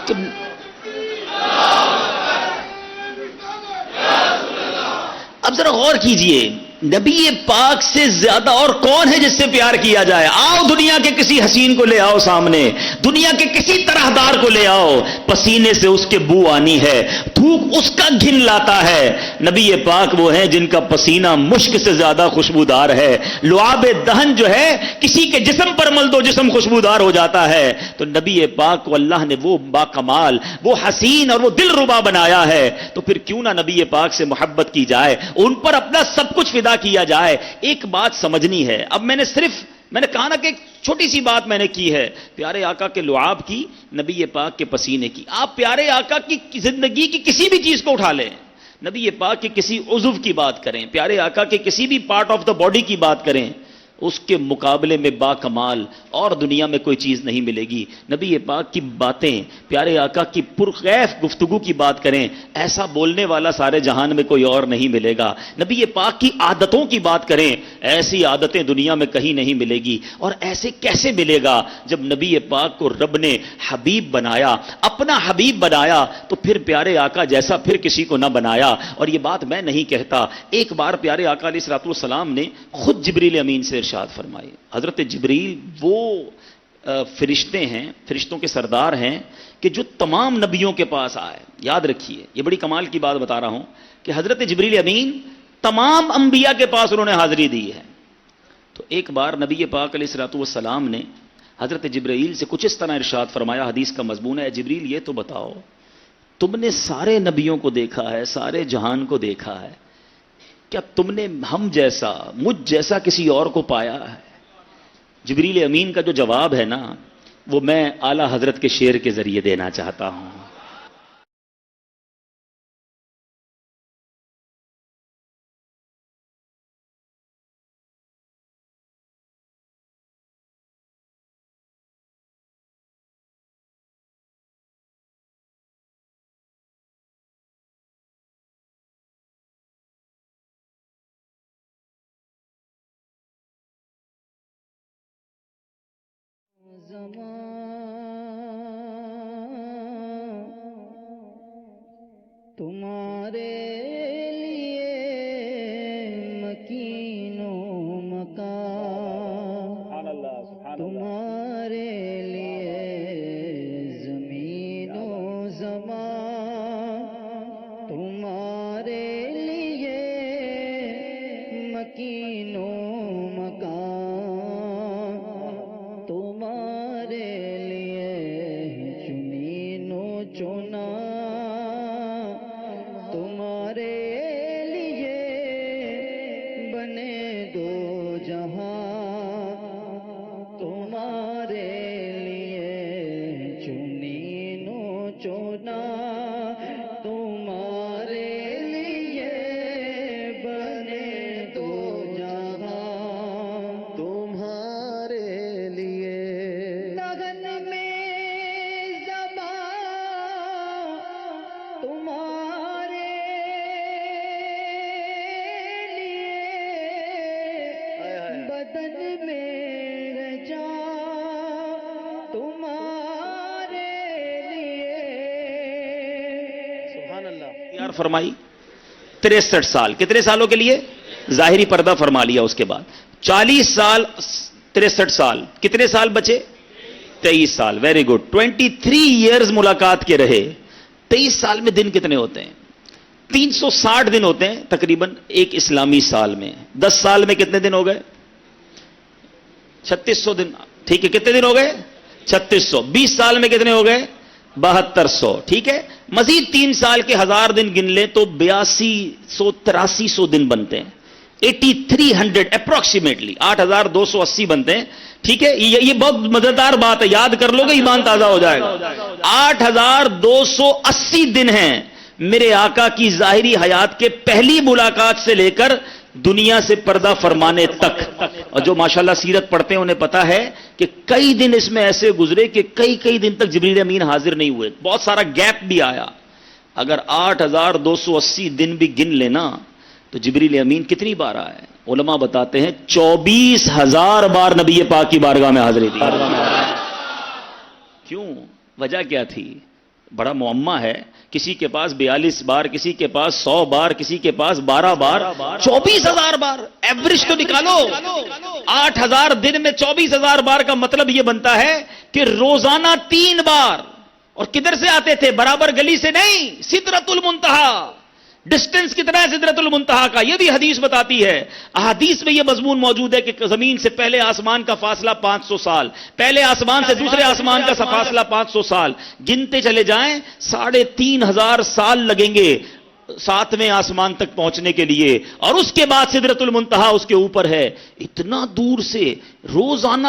تو اب ذرا غور کیجئے، نبی پاک سے زیادہ اور کون ہے جس سے پیار کیا جائے؟ آؤ دنیا کے کسی حسین کو لے آؤ سامنے، دنیا کے کسی طرح دار کو لے آؤ، پسینے سے اس کے بو آنی ہے، تھوک اس کا گھن لاتا ہے۔ نبی پاک وہ ہیں جن کا پسینہ مشک سے زیادہ خوشبودار ہے۔ لعاب دہن جو ہے کسی کے جسم پر مل دو جسم خوشبودار ہو جاتا ہے۔ تو نبی پاک کو اللہ نے وہ باکمال، وہ حسین اور وہ دل ربا بنایا ہے، تو پھر کیوں نہ نبی پاک سے محبت کی جائے، ان پر اپنا سب کچھ فدا کیا جائے۔ ایک بات سمجھنی ہے، اب میں نے کہا نا کہ ایک چھوٹی سی بات میں نے کی ہے، پیارے آقا کے لعاب کی، نبی پاک کے پسینے کی۔ آپ پیارے آقا کی زندگی کی کسی بھی چیز کو اٹھا لیں، نبی پاک کے کسی عضو کی بات کریں، پیارے آقا کے کسی بھی پارٹ آف دا باڈی کی بات کریں، اس کے مقابلے میں با کمال اور دنیا میں کوئی چیز نہیں ملے گی۔ نبی پاک کی باتیں، پیارے آقا کی پرخیف گفتگو کی بات کریں، ایسا بولنے والا سارے جہان میں کوئی اور نہیں ملے گا۔ نبی پاک کی عادتوں کی بات کریں، ایسی عادتیں دنیا میں کہیں نہیں ملے گی۔ اور ایسے کیسے ملے گا جب نبی پاک کو رب نے حبیب بنایا، اپنا حبیب بنایا، تو پھر پیارے آقا جیسا پھر کسی کو نہ بنایا۔ اور یہ بات میں نہیں کہتا، ایک بار پیارے آقا علیہ الصلوۃ والسلام نے خود جبریل امین سے ارشاد فرمائی۔ حضرت جبریل وہ فرشتے ہیں، فرشتوں کے سردار ہیں کہ جو تمام نبیوں کے پاس آئے۔ یاد رکھیے، یہ بڑی کمال کی بات بتا رہا ہوں کہ حضرت جبریل امین تمام انبیاء کے پاس انہوں نے حاضری دی ہے۔ تو ایک بار نبی پاک علیہ الصلوۃ والسلام نے حضرت جبریل سے کچھ اس طرح ارشاد فرمایا، حدیث کا مضمون ہے، جبریل یہ تو بتاؤ تم نے سارے نبیوں کو دیکھا ہے، سارے جہان کو دیکھا ہے، کیا تم نے ہم جیسا، مجھ جیسا کسی اور کو پایا ہے؟ جبریل امین کا جو جواب ہے نا، وہ میں اعلی حضرت کے شعر کے ذریعے دینا چاہتا ہوں۔ تمہارے لیے مکین و مکان، تمہارے لیے زمین و زمان، تمہارے لیے مکین و مکان، تمہارے لیے چنین و چنا، تمہارے لیے بنے دو جہاں، تمہارے لیے چنین و چنا، تمہارے لیے بنے دو جہاں، تمہارے لیے لگن میں زبان، تمہارے بدن میں جان، تمہارے فرمائی 63 سال. کتنے سالوں کے لیے؟ ظاہری پردہ فرما لیا. اس کے بعد 40 سال 63 سال, کتنے سال بچے؟ 23 سال. Very good. 23 ایئرز ملاقات کے رہے. 23 سال میں دن کتنے ہوتے ہیں؟ 360 دن ہوتے ہیں تقریباً ایک اسلامی سال میں. 10 سال میں کتنے دن ہو گئے؟ 3600 دن. ٹھیک ہے, کتنے دن ہو گئے؟ 3600. 20 سال میں کتنے ہو گئے؟ 7200. ٹھیک ہے, مزید 3 سال کے 1000 دن گن لیں تو 8200 8300 دن بنتے ہیں. 8300 اپروکسیمیٹلی 8280 بنتے ہیں. ٹھیک ہے, یہ بہت مزیدار بات ہے, یاد کر لو گے ایمان تازہ ہو جائے گا. 8280 دن ہیں میرے آقا کی ظاہری حیات کے پہلی ملاقات سے لے کر دنیا سے پردہ فرمانے تک. اور جو ماشاءاللہ سیرت پڑھتے ہیں انہیں پتا ہے کہ کئی دن اس میں ایسے گزرے کہ کئی دن تک جبریل امین حاضر نہیں ہوئے. بہت سارا گیپ بھی آیا. اگر 8280 دن بھی گن لینا تو جبریل امین کتنی بار آئے؟ علماء بتاتے ہیں 24,000 بار نبی پاک کی بارگاہ میں حاضری دی. کیوں؟ وجہ کیا تھی؟ بڑا معمہ ہے. کسی کے پاس 42 بار, کسی کے پاس 100 بار, کسی کے پاس 12 بار. 24,000 بار ایوریج تو نکالو. 8,000 دن میں 24,000 بار کا مطلب یہ بنتا ہے کہ روزانہ 3 بار. اور کدھر سے آتے تھے؟ برابر گلی سے نہیں, سدرۃ المنتہا. ڈسٹنس کتنا ہے سدرۃ المنتہا کا؟ یہ بھی حدیث بتاتی ہے. احادیث میں یہ مضمون موجود ہے کہ زمین سے پہلے آسمان کا فاصلہ 500 سال, پہلے آسمان سے دوسرے آسمان کا فاصلہ 500 سال. گنتے چلے جائیں 3,500 سال لگیں گے 7ویں آسمان تک پہنچنے کے لیے. اور اس کے بعد سدرۃ المنتہا اس کے اوپر ہے. اتنا دور سے روزانہ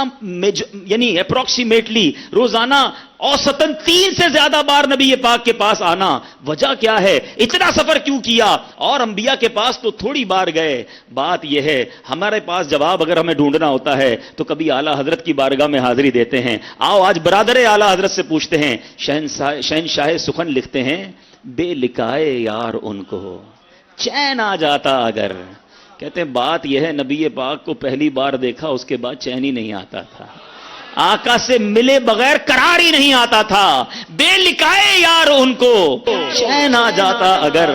یعنی اپروکسیمیٹلی روزانہ اوسطاً 3 سے زیادہ بار نبی پاک کے پاس آنا. وجہ کیا ہے؟ اتنا سفر کیوں کیا؟ اور انبیاء کے پاس تو تھوڑی بار گئے. بات یہ ہے ہمارے پاس جواب اگر ہمیں ڈھونڈنا ہوتا ہے تو کبھی اعلیٰ حضرت کی بارگاہ میں حاضری دیتے ہیں. آؤ آج برادر اعلیٰ حضرت سے پوچھتے ہیں. شہنشاہ سخن لکھتے ہیں بے لکھائے یار ان کو چین آ جاتا اگر. کہتے ہیں بات یہ ہے نبی پاک کو پہلی بار دیکھا اس کے بعد چین ہی نہیں آتا تھا. آقا سے ملے بغیر قرار ہی نہیں آتا تھا. بے لکھائے یار ان کو چین آ جاتا اگر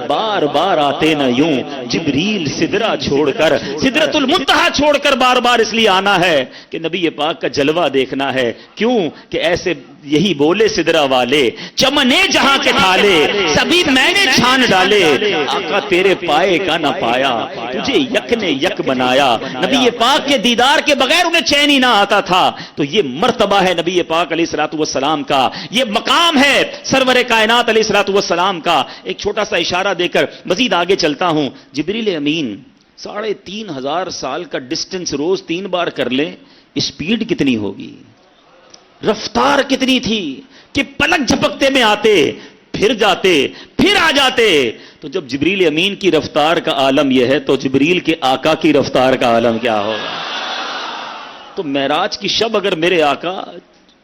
بار بار آتے نہ یوں جبریل سدرہ چھوڑ کر, سدرۃ المنتہا چھوڑ کر بار بار اس لیے آنا ہے کہ نبی پاک کا جلوہ دیکھنا ہے. کیوں کہ ایسے یہی بولے سدرہ والے چمنے جہاں کے تھالے سبھی میں نے چھان ڈالے. آقا تیرے پائے کا نہ پایا تجھے یک نے یک بنایا. نبی پاک کے دیدار کے بغیر انہیں چین ہی نہ آتا تھا. تو یہ مرتبہ ہے نبی پاک علیہ الصلوۃ والسلام کا, یہ مقام ہے سرور کائنات علیہ الصلوۃ والسلام کا. ایک چھوٹا سا اشارہ دے کر مزید آگے چلتا ہوں. جبریل امین 3,500 سال کا ڈسٹنس روز 3 بار کر لیں, اسپیڈ کتنی ہوگی, رفتار کتنی تھی کہ پلک جھپکتے میں آتے پھر جاتے پھر آ جاتے. تو جب جبریل امین کی رفتار کا عالم یہ ہے تو جبریل کے آقا کی رفتار کا عالم کیا ہوگا؟ تو معراج کی شب اگر میرے آقا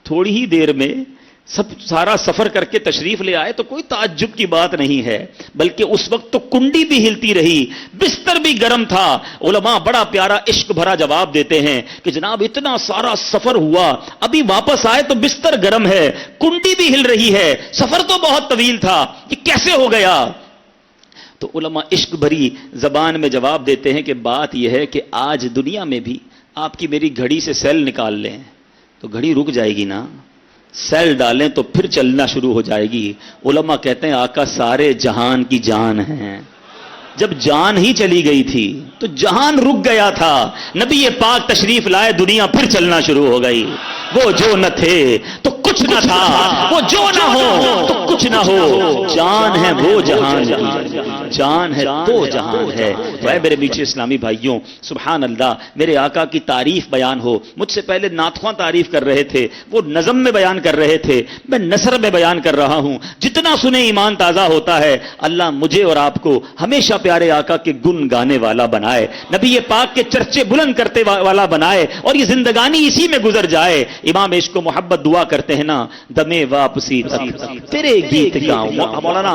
تھوڑی ہی دیر میں سارا سفر کر کے تشریف لے آئے تو کوئی تعجب کی بات نہیں ہے, بلکہ اس وقت تو کنڈی بھی ہلتی رہی, بستر بھی گرم تھا. علماء بڑا پیارا عشق بھرا جواب دیتے ہیں کہ جناب اتنا سارا سفر ہوا, ابھی واپس آئے تو بستر گرم ہے, کنڈی بھی ہل رہی ہے, سفر تو بہت طویل تھا, یہ کیسے ہو گیا؟ تو علماء عشق بھری زبان میں جواب دیتے ہیں کہ بات یہ ہے کہ آج دنیا میں بھی آپ کی میری گھڑی سے سیل نکال لیں تو گھڑی رک جائے گی نا, سیل ڈالیں تو پھر چلنا شروع ہو جائے گی. علماء کہتے ہیں آقا سارے جہان کی جان ہیں, جب جان ہی چلی گئی تھی تو جہان رک گیا تھا. نبی پاک تشریف لائے دنیا پھر چلنا شروع ہو گئی. وہ جو نہ تھے تو کچھ نہ تھا, وہ جو نہ ہو تو کچھ نہ ہو, جان ہے وہ جہان کی, جان ہے تو جہان ہے. اے میرے میٹھے اسلامی بھائیوں, سبحان اللہ, میرے آقا کی تعریف بیان ہو. مجھ سے پہلے نعتخواں تعریف کر رہے تھے, وہ نظم میں بیان کر رہے تھے, میں نثر میں بیان کر رہا ہوں. جتنا سنے ایمان تازہ ہوتا ہے. اللہ مجھے اور آپ کو ہمیشہ پیارے آقا کے گن گانے والا بنائے, نبی پاک کے چرچے بلند کرتے والا بنائے, اور یہ زندگانی اسی میں گزر جائے. امام عشق و محبت دعا کرتے ہیں نا, دمے واپسی تیرے گیت گاؤں. مولانا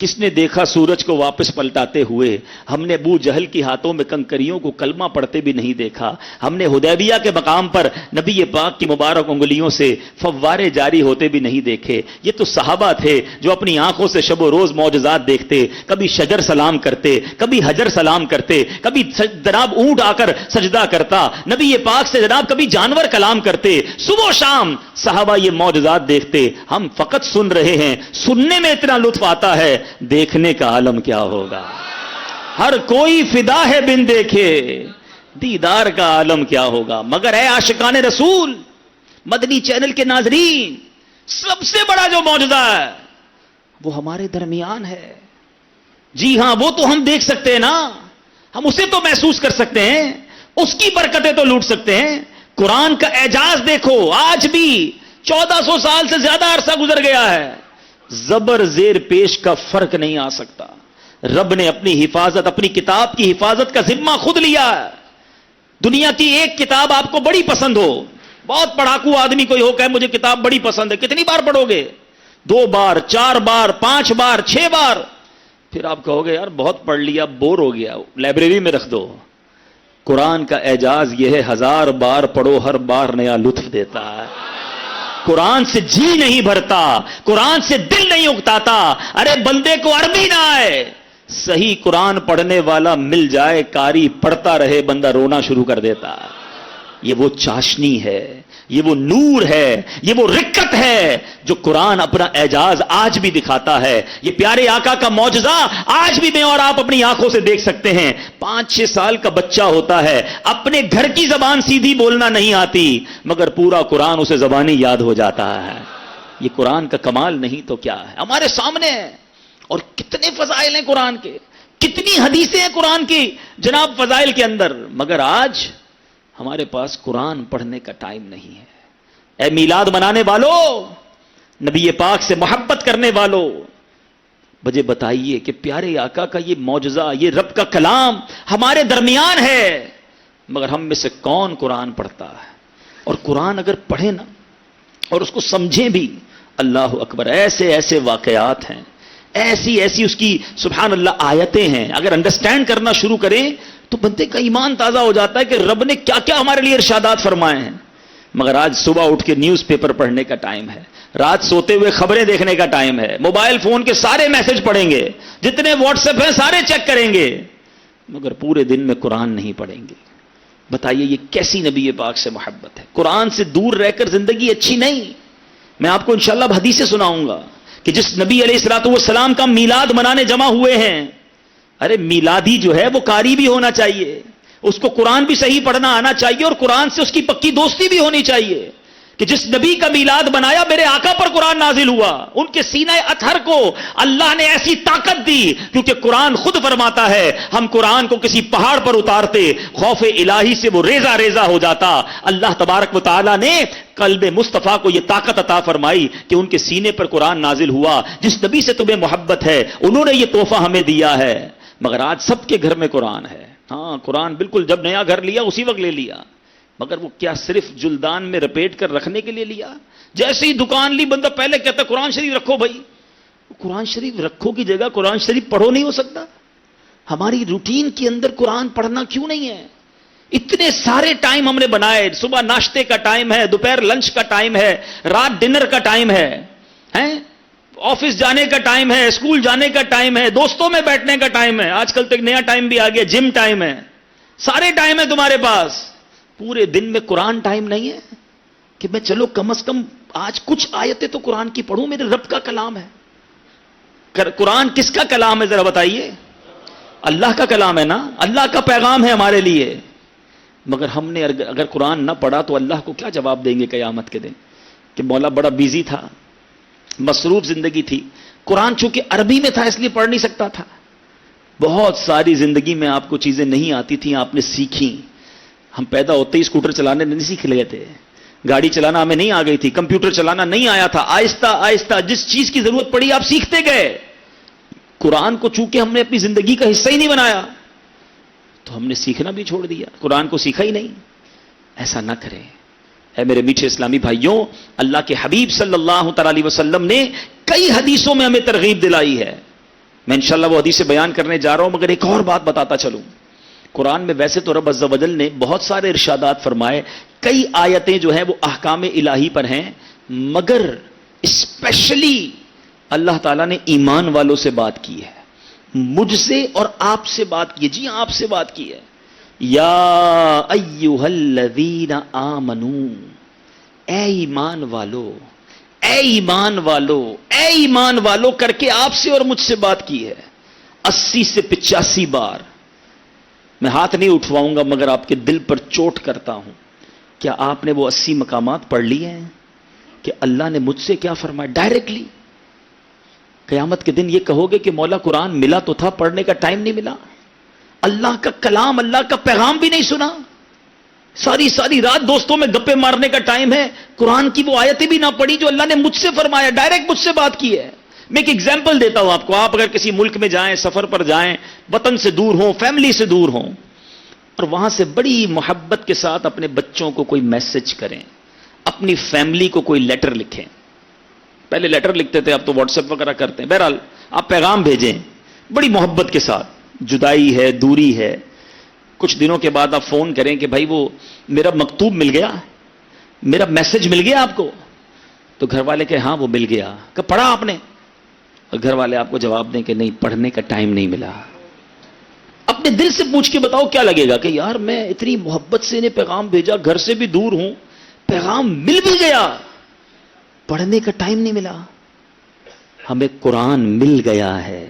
کس نے دیکھا سورج کو واپس پلٹاتے ہوئے؟ ہم نے ابو جہل کی ہاتھوں میں کنکریوں کو کلمہ پڑھتے بھی نہیں دیکھا. ہم نے حدیبیہ کے مقام پر نبی پاک کی مبارک انگلیوں سے فوارے جاری ہوتے بھی نہیں دیکھے. یہ تو صحابہ تھے جو اپنی آنکھوں سے شب و روز معجزات دیکھتے. کبھی شجر سلام کرتے, کبھی حجر سلام کرتے, کبھی جناب اونٹ آ کر سجدہ کرتا, نبی پاک سے جناب کبھی جانور کلام کرتے. صبح و شام صحابہ یہ معجزات دیکھتے. ہم فقط سن رہے ہیں, سننے میں اتنا لطف آتا ہے, دیکھنے کا عالم کیا ہوگا. ہر کوئی فدا ہے بن دیکھے, دیدار کا عالم کیا ہوگا. مگر اے عاشقان رسول, مدنی چینل کے ناظرین, سب سے بڑا جو معجزہ ہے وہ ہمارے درمیان ہے. جی ہاں, وہ تو ہم دیکھ سکتے ہیں نا, ہم اسے تو محسوس کر سکتے ہیں, اس کی برکتیں تو لوٹ سکتے ہیں. قرآن کا اعجاز دیکھو, آج بھی 1400 سال سے زیادہ عرصہ گزر گیا ہے, زبر زیر پیش کا فرق نہیں آ سکتا. رب نے اپنی حفاظت, اپنی کتاب کی حفاظت کا ذمہ خود لیا ہے. دنیا کی ایک کتاب آپ کو بڑی پسند ہو, بہت پڑھاکو آدمی کوئی ہو کہ مجھے کتاب بڑی پسند ہے, کتنی بار پڑھو گے؟ 2 بار, 4 بار, 5 بار, 6 بار. پھر آپ کہو گے یار بہت پڑھ لیا, بور ہو گیا, لائبریری میں رکھ دو. قرآن کا اعجاز یہ ہے, 1000 بار پڑھو, ہر بار نیا لطف دیتا ہے. قرآن سے جی نہیں بھرتا, قرآن سے دل نہیں اکتاتا. ارے بندے کو عربی نہ آئے, صحیح قرآن پڑھنے والا مل جائے, قاری پڑھتا رہے, بندہ رونا شروع کر دیتا. یہ وہ چاشنی ہے, یہ وہ نور ہے, یہ وہ رکت ہے جو قرآن اپنا اعجاز آج بھی دکھاتا ہے. یہ پیارے آقا کا معجزہ آج بھی میں اور آپ اپنی آنکھوں سے دیکھ سکتے ہیں. 5-6 سال کا بچہ ہوتا ہے, اپنے گھر کی زبان سیدھی بولنا نہیں آتی, مگر پورا قرآن اسے زبانی یاد ہو جاتا ہے. یہ قرآن کا کمال نہیں تو کیا ہے, ہمارے سامنے ہے. اور کتنے فضائل ہیں قرآن کے, کتنی حدیثیں ہیں قرآن کی جناب فضائل کے اندر, مگر آج ہمارے پاس قرآن پڑھنے کا ٹائم نہیں ہے. اے میلاد منانے والوں, نبی پاک سے محبت کرنے والوں, مجھے بتائیے کہ پیارے آقا کا یہ معجزہ, یہ رب کا کلام ہمارے درمیان ہے, مگر ہم میں سے کون قرآن پڑھتا ہے؟ اور قرآن اگر پڑھے نا اور اس کو سمجھیں بھی, اللہ اکبر, ایسے ایسے واقعات ہیں, ایسی ایسی اس کی سبحان اللہ آیتیں ہیں. اگر انڈرسٹینڈ کرنا شروع کریں تو بندے کا ایمان تازہ ہو جاتا ہے کہ رب نے کیا کیا ہمارے لیے ارشادات فرمائے ہیں. مگر آج صبح اٹھ کے نیوز پیپر پڑھنے کا ٹائم ہے, رات سوتے ہوئے خبریں دیکھنے کا ٹائم ہے, موبائل فون کے سارے میسج پڑھیں گے, جتنے واٹس ایپ ہیں سارے چیک کریں گے, مگر پورے دن میں قرآن نہیں پڑھیں گے. بتائیے یہ کیسی نبی پاک سے محبت ہے؟ قرآن سے دور رہ کر زندگی اچھی نہیں. میں آپ کو انشاءاللہ حدیثیں سناؤں گا کہ جس نبی علیہ الصلوۃ والسلام کا میلاد منانے جمع ہوئے ہیں, ارے میلادی جو ہے وہ قاری بھی ہونا چاہیے, اس کو قرآن بھی صحیح پڑھنا آنا چاہیے, اور قرآن سے اس کی پکی دوستی بھی ہونی چاہیے. کہ جس نبی کا میلاد بنایا, میرے آقا پر قرآن نازل ہوا, ان کے سینہ اطہر کو اللہ نے ایسی طاقت دی, کیونکہ قرآن خود فرماتا ہے ہم قرآن کو کسی پہاڑ پر اتارتے, خوف الہی سے وہ ریزہ ریزہ ہو جاتا. اللہ تبارک و تعالی نے قلب مصطفیٰ کو یہ طاقت عطا فرمائی کہ ان کے سینے پر قرآن نازل ہوا. جس نبی سے تمہیں محبت ہے انہوں نے یہ تحفہ ہمیں دیا ہے. مگر آج سب کے گھر میں قرآن ہے. ہاں قرآن بالکل جب نیا گھر لیا اسی وقت لے لیا, مگر وہ کیا صرف جلدان میں رپیٹ کر رکھنے کے لیے لیا؟ جیسے ہی دکان لی بندہ پہلے کہتا ہے قرآن شریف رکھو بھائی. قرآن شریف رکھو کی جگہ قرآن شریف پڑھو نہیں ہو سکتا؟ ہماری روٹین کے اندر قرآن پڑھنا کیوں نہیں ہے؟ اتنے سارے ٹائم ہم نے بنائے, صبح ناشتے کا ٹائم ہے, دوپہر لنچ کا ٹائم ہے, رات ڈنر کا ٹائم ہے, آفس جانے کا ٹائم ہے, اسکول جانے کا ٹائم ہے, دوستوں میں بیٹھنے کا ٹائم ہے, آج کل تو ایک نیا ٹائم بھی آ گیا, جم ٹائم ہے, سارے ٹائم ہے تمہارے پاس. پورے دن میں قرآن ٹائم نہیں ہے کہ میں چلو کم از کم آج کچھ آیتیں تو قرآن کی پڑھوں, میرے رب کا کلام ہے. قرآن کس کا کلام ہے ذرا بتائیے؟ اللہ کا کلام ہے نا, اللہ کا پیغام ہے ہمارے لیے. مگر ہم نے اگر قرآن نہ پڑھا تو اللہ کو کیا جواب دیں گے قیامت کے دن کہ مولا بڑا بیزی تھا, مصروف زندگی تھی. قرآن چونکہ عربی میں تھا اس لیے پڑھ نہیں سکتا تھا. بہت ساری زندگی میں آپ کو چیزیں نہیں آتی تھیں, آپ نے سیکھی. ہم پیدا ہوتے ہی اسکوٹر چلانے نہیں سیکھ لیے تھے, گاڑی چلانا ہمیں نہیں آ گئی تھی, کمپیوٹر چلانا نہیں آیا تھا. آہستہ آہستہ جس چیز کی ضرورت پڑی آپ سیکھتے گئے. قرآن کو چونکہ ہم نے اپنی زندگی کا حصہ ہی نہیں بنایا تو ہم نے سیکھنا بھی چھوڑ دیا, قرآن کو سیکھا ہی نہیں. ایسا نہ کریں اے میرے میٹھے اسلامی بھائیوں. اللہ کے حبیب صلی اللہ تعالی علیہ وسلم نے کئی حدیثوں میں ہمیں ترغیب دلائی ہے, میں انشاءاللہ وہ حدیث بیان کرنے جا رہا ہوں، مگر ایک اور بات بتاتا چلوں. قرآن میں ویسے تو رب عز و جل نے بہت سارے ارشادات فرمائے، کئی آیتیں جو ہیں وہ احکام الہی پر ہیں، مگر اسپیشلی اللہ تعالیٰ نے ایمان والوں سے بات کی ہے، مجھ سے اور آپ سے بات کی ہے. جی آپ سے بات کی ہے. یا ایھا الذین آمنو، اے ایمان والو، اے ایمان والو، اے ایمان والو کر کے آپ سے اور مجھ سے بات کی ہے 80 سے 85 بار. میں ہاتھ نہیں اٹھواؤں گا مگر آپ کے دل پر چوٹ کرتا ہوں. کیا آپ نے وہ 80 مقامات پڑھ لیے ہیں کہ اللہ نے مجھ سے کیا فرمایا ڈائریکٹلی؟ قیامت کے دن یہ کہو گے کہ مولا قرآن ملا تو تھا، پڑھنے کا ٹائم نہیں ملا. اللہ کا کلام، اللہ کا پیغام بھی نہیں سنا. ساری ساری رات دوستوں میں گپے مارنے کا ٹائم ہے، قرآن کی وہ آیتیں بھی نہ پڑھی جو اللہ نے مجھ سے فرمایا، ڈائریکٹ مجھ سے بات کی ہے. میں ایک ایگزامپل دیتا ہوں آپ کو. آپ اگر کسی ملک میں جائیں، سفر پر جائیں، وطن سے دور ہوں، فیملی سے دور ہوں، اور وہاں سے بڑی محبت کے ساتھ اپنے بچوں کو کوئی میسج کریں، اپنی فیملی کو کوئی لیٹر لکھیں. پہلے لیٹر لکھتے تھے، اب تو واٹس ایپ وغیرہ کرتے ہیں. بہرحال آپ پیغام بھیجیں بڑی محبت کے ساتھ. جدائی ہے، دوری ہے، کچھ دنوں کے بعد آپ فون کریں کہ بھائی وہ میرا مکتوب مل گیا، میرا میسج مل گیا آپ کو. تو گھر والے کہ ہاں وہ مل گیا. کہ پڑھا آپ نے؟ اور گھر والے آپ کو جواب دیں کہ نہیں، پڑھنے کا ٹائم نہیں ملا. اپنے دل سے پوچھ کے بتاؤ کیا لگے گا کہ یار میں اتنی محبت سے انہیں پیغام بھیجا، گھر سے بھی دور ہوں، پیغام مل بھی گیا، پڑھنے کا ٹائم نہیں ملا. ہمیں قرآن مل گیا ہے،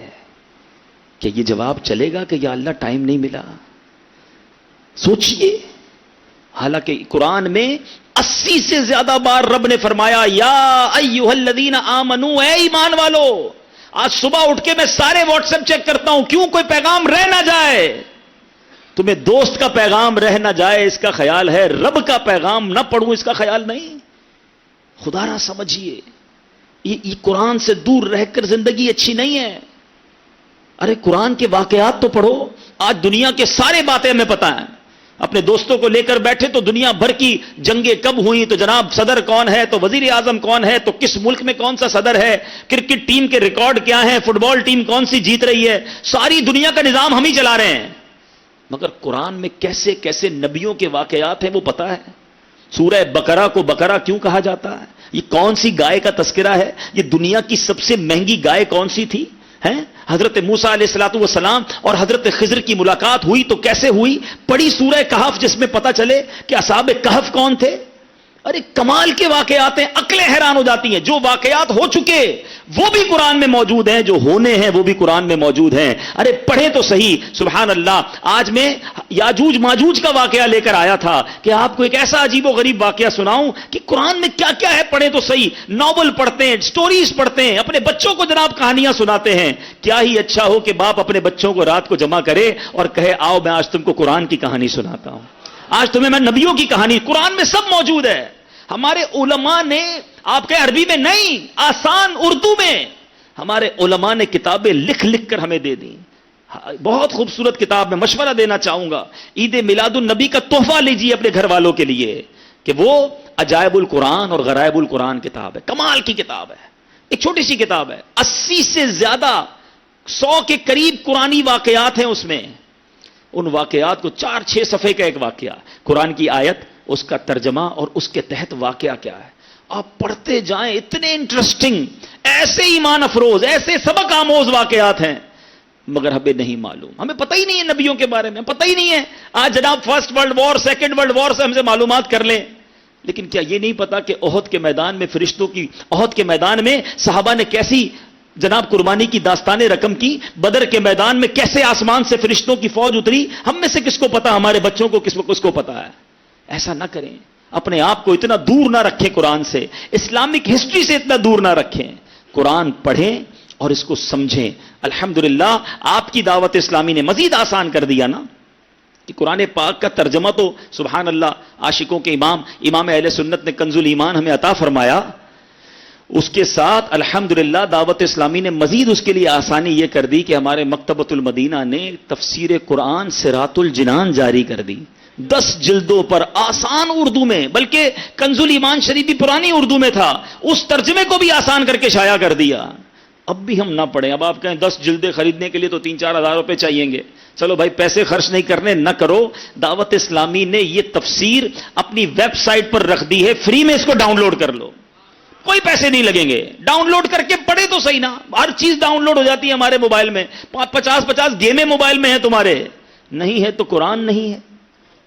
کہ یہ جواب چلے گا کہ یا اللہ ٹائم نہیں ملا؟ سوچئے. حالانکہ قرآن میں 80 سے زیادہ بار رب نے فرمایا یا ایھا الذین آمنو، اے ایمان والو. آج صبح اٹھ کے میں سارے واٹس ایپ چیک کرتا ہوں، کیوں کوئی پیغام رہ نہ جائے. تمہیں دوست کا پیغام رہ نہ جائے اس کا خیال ہے، رب کا پیغام نہ پڑھوں اس کا خیال نہیں. خدا را سمجھیے، یہ قرآن سے دور رہ کر زندگی اچھی نہیں ہے. ارے قرآن کے واقعات تو پڑھو. آج دنیا کے سارے باتیں ہمیں پتہ ہیں. اپنے دوستوں کو لے کر بیٹھے تو دنیا بھر کی جنگیں کب ہوئی، تو جناب صدر کون ہے، تو وزیر اعظم کون ہے، تو کس ملک میں کون سا صدر ہے، کرکٹ ٹیم کے ریکارڈ کیا ہیں، فٹ بال ٹیم کون سی جیت رہی ہے. ساری دنیا کا نظام ہم ہی چلا رہے ہیں. مگر قرآن میں کیسے کیسے نبیوں کے واقعات ہیں وہ پتہ ہے. سورہ بقرہ کو بقرہ کیوں کہا جاتا ہے؟ یہ کون سی گائے کا تذکرہ ہے؟ یہ دنیا کی سب سے مہنگی گائے کون سی تھی؟ حضرت موسیٰ علیہ الصلوۃ والسلام اور حضرت خضر کی ملاقات ہوئی تو کیسے ہوئی؟ پڑھی سورہ کہف جس میں پتہ چلے کہ اصحاب کہف کون تھے. ارے کمال کے واقعات ہیں، عقلیں حیران ہو جاتی ہیں. جو واقعات ہو چکے وہ بھی قرآن میں موجود ہیں، جو ہونے ہیں وہ بھی قرآن میں موجود ہیں. ارے پڑھیں تو صحیح. سبحان اللہ. آج میں یاجوج ماجوج کا واقعہ لے کر آیا تھا کہ آپ کو ایک ایسا عجیب و غریب واقعہ سناؤں کہ قرآن میں کیا کیا ہے. پڑھیں تو صحیح. ناول پڑھتے ہیں، سٹوریز پڑھتے ہیں، اپنے بچوں کو جناب کہانیاں سناتے ہیں. کیا ہی اچھا ہو کہ باپ اپنے بچوں کو رات کو جمع کرے اور کہے آؤ میں آج تم کو قرآن کی کہانی سناتا ہوں، آج تمہیں میں نبیوں کی کہانی. قرآن میں سب موجود ہے. ہمارے علماء نے، آپ کے عربی میں نہیں، آسان اردو میں ہمارے علماء نے کتابیں لکھ لکھ کر ہمیں دے دیں. بہت خوبصورت کتاب. میں مشورہ دینا چاہوں گا، عید میلاد النبی کا تحفہ لیجیے اپنے گھر والوں کے لیے، کہ وہ عجائب القرآن اور غرائب القرآن کتاب ہے. کمال کی کتاب ہے. ایک چھوٹی سی کتاب ہے، 80 سے زیادہ 100 کے قریب قرآنی واقعات ہیں اس میں. ان واقعات کو 4-6 صفحے کا ایک واقعہ، قرآن کی آیت، اس کا ترجمہ اور اس کے تحت واقعہ کیا ہے. آپ پڑھتے جائیں، اتنے انٹرسٹنگ، ایسے ایمان افروز، ایسے سبق آموز واقعات ہیں. مگر ہمیں نہیں معلوم، ہمیں پتہ ہی نہیں ہے نبیوں کے بارے میں، پتہ ہی نہیں ہے. آج جناب first world war, second world war سے ہم سے معلومات کر لیں، لیکن کیا یہ نہیں پتا کہ احد کے میدان میں فرشتوں کی، احد کے میدان میں صحابہ نے کیسی جناب قربانی کی داستانیں رقم کی، بدر کے میدان میں کیسے آسمان سے فرشتوں کی فوج اتری. ہم میں سے کس کو پتا؟ ہمارے بچوں کو کس کو پتا ہے؟ ایسا نہ کریں. اپنے آپ کو اتنا دور نہ رکھیں قرآن سے، اسلامک ہسٹری سے اتنا دور نہ رکھیں. قرآن پڑھیں اور اس کو سمجھیں. الحمدللہ آپ کی دعوت اسلامی نے مزید آسان کر دیا نا، کہ قرآن پاک کا ترجمہ تو سبحان اللہ عاشقوں کے امام اہل سنت نے کنز الایمان ہمیں عطا فرمایا. اس کے ساتھ الحمدللہ دعوت اسلامی نے مزید اس کے لیے آسانی یہ کر دی کہ ہمارے مکتبۃ المدینہ نے تفسیر قرآن صراط الجنان جاری کر دی. 10 جلدوں پر آسان اردو میں، بلکہ کنز الایمان شریف بھی پرانی اردو میں تھا، اس ترجمے کو بھی آسان کر کے شائع کر دیا. اب بھی ہم نہ پڑھیں. اب آپ کہیں 10 جلدیں خریدنے کے لیے تو 3-4 ہزار روپے چاہیے گے. چلو بھائی پیسے خرچ نہیں کرنے نہ کرو. دعوت اسلامی نے یہ تفسیر اپنی ویب سائٹ پر رکھ دی ہے, فری میں اس کو ڈاؤن لوڈ کر لو, کوئی پیسے نہیں لگیں گے. ڈاؤن لوڈ کر کے پڑھے تو صحیح نا. ہر چیز ڈاؤن لوڈ ہو جاتی ہے ہمارے موبائل میں. 50 گیمیں موبائل میں ہیں تمہارے. نہیں ہے تو قرآن نہیں ہے,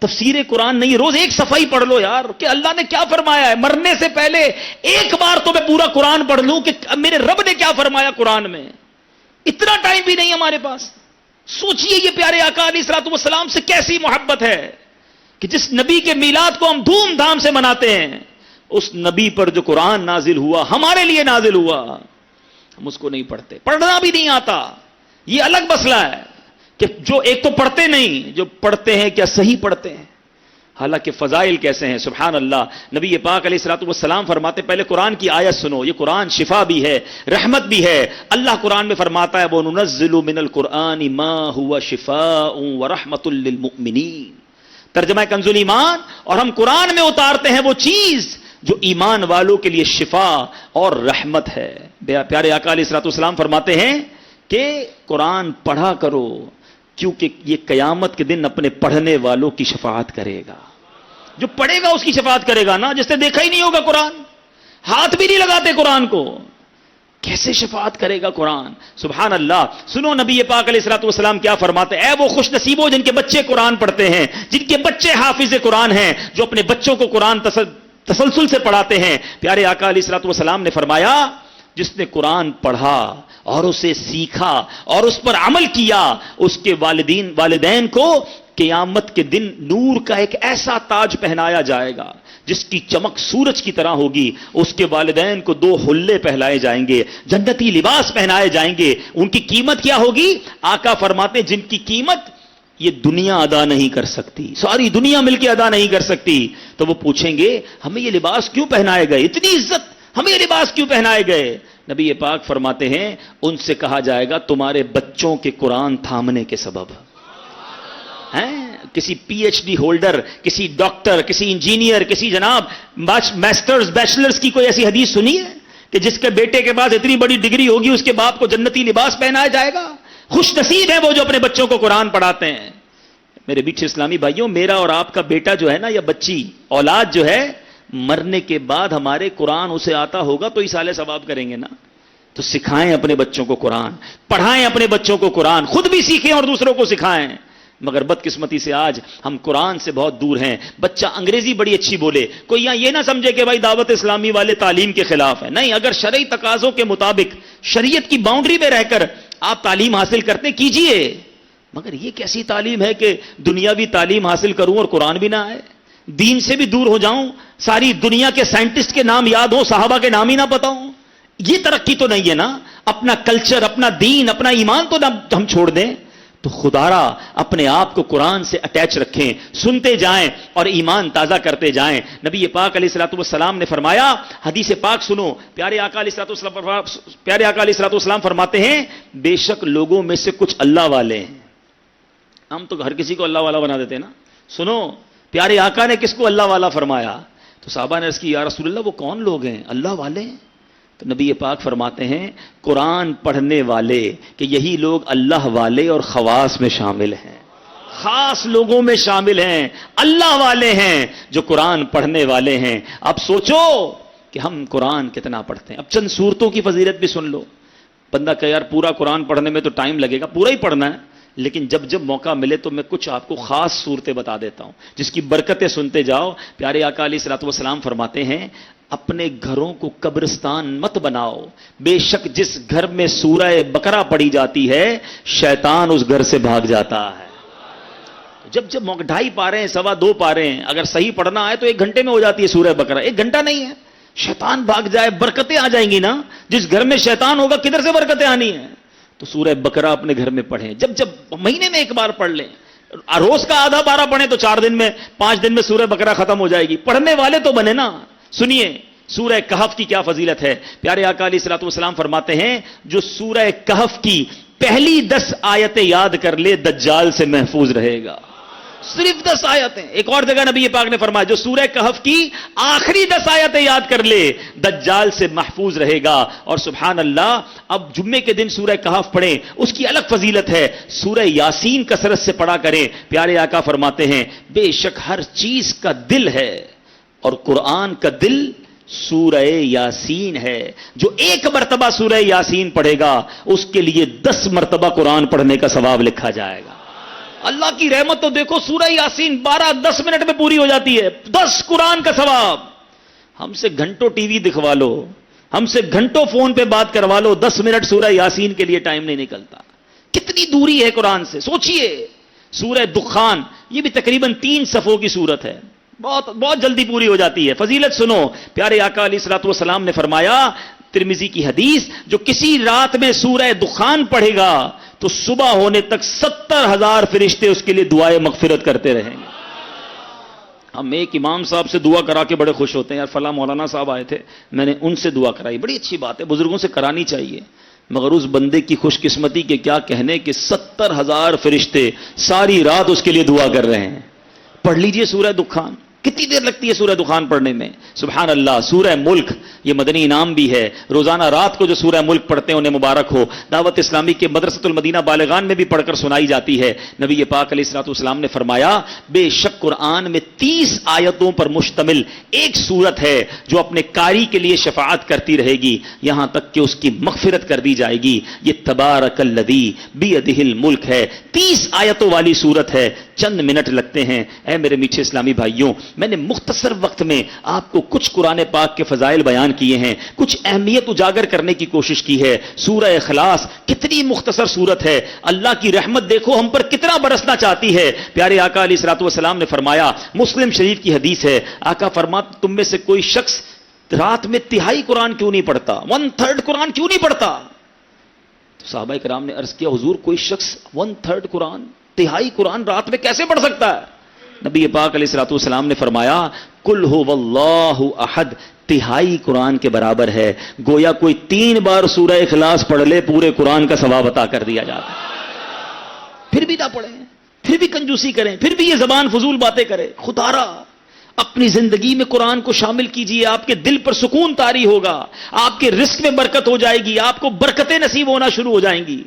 تفسیر قرآن نہیں. روز ایک صفحہ پڑھ لو یار کہ اللہ نے کیا فرمایا ہے. مرنے سے پہلے ایک بار تو میں پورا قرآن پڑھ لوں کہ میرے رب نے کیا فرمایا قرآن میں. اتنا ٹائم بھی نہیں ہمارے پاس. سوچئے یہ پیارے آقا علیہ الصلوۃ والسلام سے کیسی محبت ہے کہ جس نبی کے میلاد کو ہم دھوم دھام سے مناتے ہیں, اس نبی پر جو قرآن نازل ہوا, ہمارے لیے نازل ہوا, ہم اس کو نہیں پڑھتے. پڑھنا بھی نہیں آتا, یہ الگ مسئلہ ہے کہ جو ایک تو پڑھتے نہیں, جو پڑھتے ہیں کیا صحیح پڑھتے ہیں. حالانکہ فضائل کیسے ہیں سبحان اللہ. نبی پاک علیہ الصلوۃ والسلام فرماتے پہلے قرآن کی آیت سنو, یہ قرآن شفا بھی ہے, رحمت بھی ہے. اللہ قرآن میں فرماتا ہے وَنُنَزِّلُ مِنَ الْقُرْآنِ مَا هُوَ شِفَاءٌ وَرَحْمَةٌ لِّلْمُؤْمِنِينَ. ترجمہ کنز الایمان, اور ہم قرآن میں اتارتے ہیں وہ چیز جو ایمان والوں کے لیے شفا اور رحمت ہے. پیارے آقا علیہ الصلوۃ والسلام فرماتے ہیں کہ قرآن پڑھا کرو کیونکہ یہ قیامت کے دن اپنے پڑھنے والوں کی شفاعت کرے گا. جو پڑھے گا اس کی شفاعت کرے گا نا. جس نے دیکھا ہی نہیں ہوگا قرآن, ہاتھ بھی نہیں لگاتے قرآن کو, کیسے شفاعت کرے گا قرآن. سبحان اللہ. سنو نبی پاک علیہ الصلوۃ والسلام کیا فرماتے ہیں. اے وہ خوش نصیبوں جن کے بچے قرآن پڑھتے ہیں, جن کے بچے حافظ قرآن ہیں, جو اپنے بچوں کو قرآن تسلسل سے پڑھاتے ہیں. پیارے آقا علیہ الصلوۃ والسلام نے فرمایا جس نے قرآن پڑھا اور اسے سیکھا اور اس پر عمل کیا, اس کے والدین کو قیامت کے دن نور کا ایک ایسا تاج پہنایا جائے گا جس کی چمک سورج کی طرح ہوگی. اس کے والدین کو 2 حلے پہنائے جائیں گے, جنتی لباس پہنائے جائیں گے. ان کی قیمت کیا ہوگی؟ آقا فرماتے ہیں جن کی قیمت یہ دنیا ادا نہیں کر سکتی, ساری دنیا مل کے ادا نہیں کر سکتی. تو وہ پوچھیں گے ہمیں یہ لباس کیوں پہنائے گئے, اتنی عزت ہمیں یہ لباس کیوں پہنائے گئے. نبی پاک فرماتے ہیں ان سے کہا جائے گا تمہارے بچوں کے قرآن تھامنے کے سبب ہیں. کسی پی ایچ ڈی ہولڈر, کسی ڈاکٹر, کسی انجینئر, کسی جناب ماسٹرز بیچلرز کی کوئی ایسی حدیث سنی ہے کہ جس کے بیٹے کے پاس اتنی بڑی ڈگری ہوگی اس کے باپ کو جنتی لباس پہنایا جائے گا؟ خوش نصیب ہے وہ جو اپنے بچوں کو قرآن پڑھاتے ہیں. میرے بیچ اسلامی بھائیوں, میرا اور آپ کا بیٹا جو ہے نا یا بچی اولاد جو ہے, مرنے کے بعد ہمارے قرآن اسے آتا ہوگا تو ایصال ثواب کریں گے نا. تو سکھائیں اپنے بچوں کو قرآن, پڑھائیں اپنے بچوں کو قرآن, خود بھی سیکھیں اور دوسروں کو سکھائیں. مگر بدقسمتی سے آج ہم قرآن سے بہت دور ہیں. بچہ انگریزی بڑی اچھی بولے, کوئی یہاں یہ نہ سمجھے کہ بھائی دعوت اسلامی والے تعلیم کے خلاف ہیں. نہیں, اگر شرعی تقاضوں کے مطابق شریعت کی باؤنڈری میں رہ کر آپ تعلیم حاصل کرتے کیجئے. مگر یہ کیسی تعلیم ہے کہ دنیاوی تعلیم حاصل کروں اور قرآن بھی نہ آئے, دین سے بھی دور ہو جاؤں, ساری دنیا کے سائنٹسٹ کے نام یاد ہوں, صحابہ کے نام ہی نہ پتا ہوں. یہ ترقی تو نہیں ہے نا. اپنا کلچر, اپنا دین, اپنا ایمان تو نہ ہم چھوڑ دیں. تو خدارا اپنے آپ کو قرآن سے اٹیچ رکھیں, سنتے جائیں اور ایمان تازہ کرتے جائیں. نبی پاک علیہ الصلوۃ والسلام نے فرمایا, حدیث پاک سنو, پیارے آقا علیہ الصلوۃ والسلام فرماتے ہیں بے شک لوگوں میں سے کچھ اللہ والے ہیں. ہم تو ہر کسی کو اللہ والا بنا دیتے ہیں نا. سنو, پیارے آقا نے کس کو اللہ والا فرمایا؟ تو صحابہ نے عرض کی یا رسول اللہ وہ کون لوگ ہیں اللہ والے؟ تو نبی پاک فرماتے ہیں قرآن پڑھنے والے, کہ یہی لوگ اللہ والے اور خواص میں شامل ہیں, خاص لوگوں میں شامل ہیں, اللہ والے ہیں جو قرآن پڑھنے والے ہیں. اب سوچو کہ ہم قرآن کتنا پڑھتے ہیں. اب چند صورتوں کی فضیلت بھی سن لو. بندہ کہ یار پورا قرآن پڑھنے میں تو ٹائم لگے گا, پورا ہی پڑھنا ہے, لیکن جب جب موقع ملے تو میں کچھ آپ کو خاص صورتیں بتا دیتا ہوں جس کی برکتیں سنتے جاؤ. پیارے آقا علیہ الصلوۃ والسلام فرماتے ہیں اپنے گھروں کو قبرستان مت بناؤ, بے شک جس گھر میں سورہ بقرہ پڑھی جاتی ہے شیطان اس گھر سے بھاگ جاتا ہے. جب جب 2.5 پارے ہیں, 2.25 پارے ہیں, اگر صحیح پڑھنا ہے تو 1 گھنٹے میں ہو جاتی ہے سورہ بقرہ. 1 گھنٹہ نہیں ہے, شیطان بھاگ جائے, برکتیں آ جائیں گی نا. جس گھر میں شیطان ہوگا کدھر سے برکتیں آنی ہیں؟ تو سورہ بقرہ اپنے گھر میں پڑھیں. جب جب مہینے میں 1 بار پڑھ لیں, روز کا آدھا پارہ پڑھیں تو 4 دن میں 5 دن میں سورہ بقرہ ختم ہو جائے گی. پڑھنے والے تو بنے نا. سنیے سورہ کہف کی کیا فضیلت ہے. پیارے آقا علیہ الصلوۃ والسلام فرماتے ہیں جو سورہ کہف کی پہلی 10 آیتیں یاد کر لے دجال سے محفوظ رہے گا. صرف 10 آیتیں. ایک اور جگہ نبی پاک نے فرمایا جو سورہ کہف کی آخری 10 آیتیں یاد کر لے دجال سے محفوظ رہے گا. اور سبحان اللہ, اب جمعے کے دن سورہ کہف پڑھیں, اس کی الگ فضیلت ہے. سورہ یاسین کثرت سے پڑھا کریں. پیارے آقا فرماتے ہیں بے شک ہر چیز کا دل ہے اور قرآن کا دل سورہ یاسین ہے. جو ایک مرتبہ سورہ یاسین پڑھے گا اس کے لیے 10 مرتبہ قرآن پڑھنے کا ثواب لکھا جائے گا. اللہ کی رحمت تو دیکھو, سورہ یاسین 12-10 منٹ میں پوری ہو جاتی ہے. 10 قرآن کا ثواب. ہم سے گھنٹوں ٹی وی دکھوا لو, ہم سے گھنٹوں فون پہ بات کروا لو, 10 منٹ سورہ یاسین کے لیے ٹائم نہیں نکلتا. کتنی دوری ہے قرآن سے, سوچئے. سورہ دخان یہ بھی تقریباً 3 صفوں کی سورت ہے, بہت جلدی پوری ہو جاتی ہے. فضیلت سنو, پیارے آقا علیہ الصلوۃ والسلام نے فرمایا, ترمذی کی حدیث, جو کسی رات میں سورہ دخان پڑھے گا تو صبح ہونے تک 70,000 فرشتے اس کے لیے دعائے مغفرت کرتے رہیں گے. ہم ایک امام صاحب سے دعا کرا کے بڑے خوش ہوتے ہیں, یار فلاں مولانا صاحب آئے تھے, میں نے ان سے دعا کرائی. بڑی اچھی بات ہے, بزرگوں سے کرانی چاہیے. مگر اس بندے کی خوش قسمتی کے کیا کہنے کہ 70,000 فرشتے ساری رات اس کے لیے دعا کر رہے ہیں. پڑھ لیجئے سورہ دخان. کتنی دیر لگتی ہے سورہ دخان پڑھنے میں؟ سبحان اللہ. سورہ ملک یہ مدنی انعام بھی ہے. روزانہ رات کو جو سورہ ملک پڑھتے ہیں انہیں مبارک ہو. دعوت اسلامی کے مدرسۃ المدینہ بالغان میں بھی پڑھ کر سنائی جاتی ہے. نبی پاک علیہ الصلوۃ والسلام نے فرمایا بے شک قرآن میں 30 آیتوں پر مشتمل ایک سورت ہے جو اپنے قاری کے لیے شفاعت کرتی رہے گی یہاں تک کہ اس کی مغفرت کر دی جائے گی. یہ تبارک الذی بیدہ الملک ہے. 30 آیتوں والی سورت ہے. چند منٹ لگتے ہیں. اے میرے میٹھے اسلامی بھائیوں, میں نے مختصر وقت میں آپ کو کچھ قرآن پاک کے فضائل بیان کیے ہیں, کچھ اہمیت اجاگر کرنے کی کوشش کی ہے. سورہ اخلاص کتنی مختصر سورت ہے. اللہ کی رحمت دیکھو ہم پر کتنا برسنا چاہتی ہے. پیارے آقا علیہ الصلوۃ والسلام نے فرمایا, مسلم شریف کی حدیث ہے, آقا فرماتے تم میں سے کوئی شخص رات میں تہائی قرآن کیوں نہیں پڑھتا, 1/3 قرآن کیوں نہیں پڑھتا؟ تو صحابہ کرام نے عرض کیا حضور کوئی شخص 1/3 قرآن, تہائی قرآن رات میں کیسے پڑھ سکتا ہے؟ نبی پاک علیہ الصلوۃ والسلام نے فرمایا قل هو اللہ احد تہائی قرآن کے برابر ہے. گویا کوئی 3 بار سورہ اخلاص پڑھ لے پورے قرآن کا ثواب عطا کر دیا جاتا ہے. پھر بھی نہ پڑھیں, پھر بھی کنجوسی کریں, پھر بھی یہ زبان فضول باتیں کرے. خدا را اپنی زندگی میں قرآن کو شامل کیجئے, آپ کے دل پر سکون طاری ہوگا, آپ کے رزق میں برکت ہو جائے گی, آپ کو برکتیں نصیب ہونا شروع ہو جائیں گی.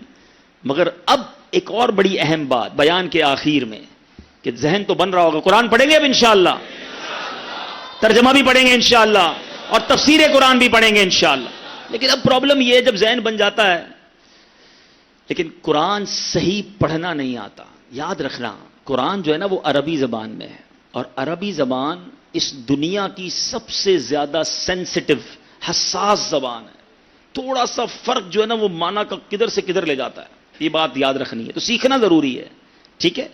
مگر اب ایک اور بڑی اہم بات بیان کے آخر میں, کہ ذہن تو بن رہا ہوگا, قرآن پڑھیں گے اب انشاءاللہ, ترجمہ بھی پڑھیں گے انشاءاللہ, اور تفسیر قرآن بھی پڑھیں گے انشاءاللہ. لیکن اب پرابلم یہ ہے جب ذہن بن جاتا ہے لیکن قرآن صحیح پڑھنا نہیں آتا. یاد رکھنا قرآن جو ہے نا وہ عربی زبان میں ہے, اور عربی زبان اس دنیا کی سب سے زیادہ سینسٹیو حساس زبان ہے. تھوڑا سا فرق جو ہے نا وہ معنی کا کدھر سے کدھر لے جاتا ہے. یہ بات یاد رکھنی ہے, تو سیکھنا ضروری ہے. ٹھیک ہے,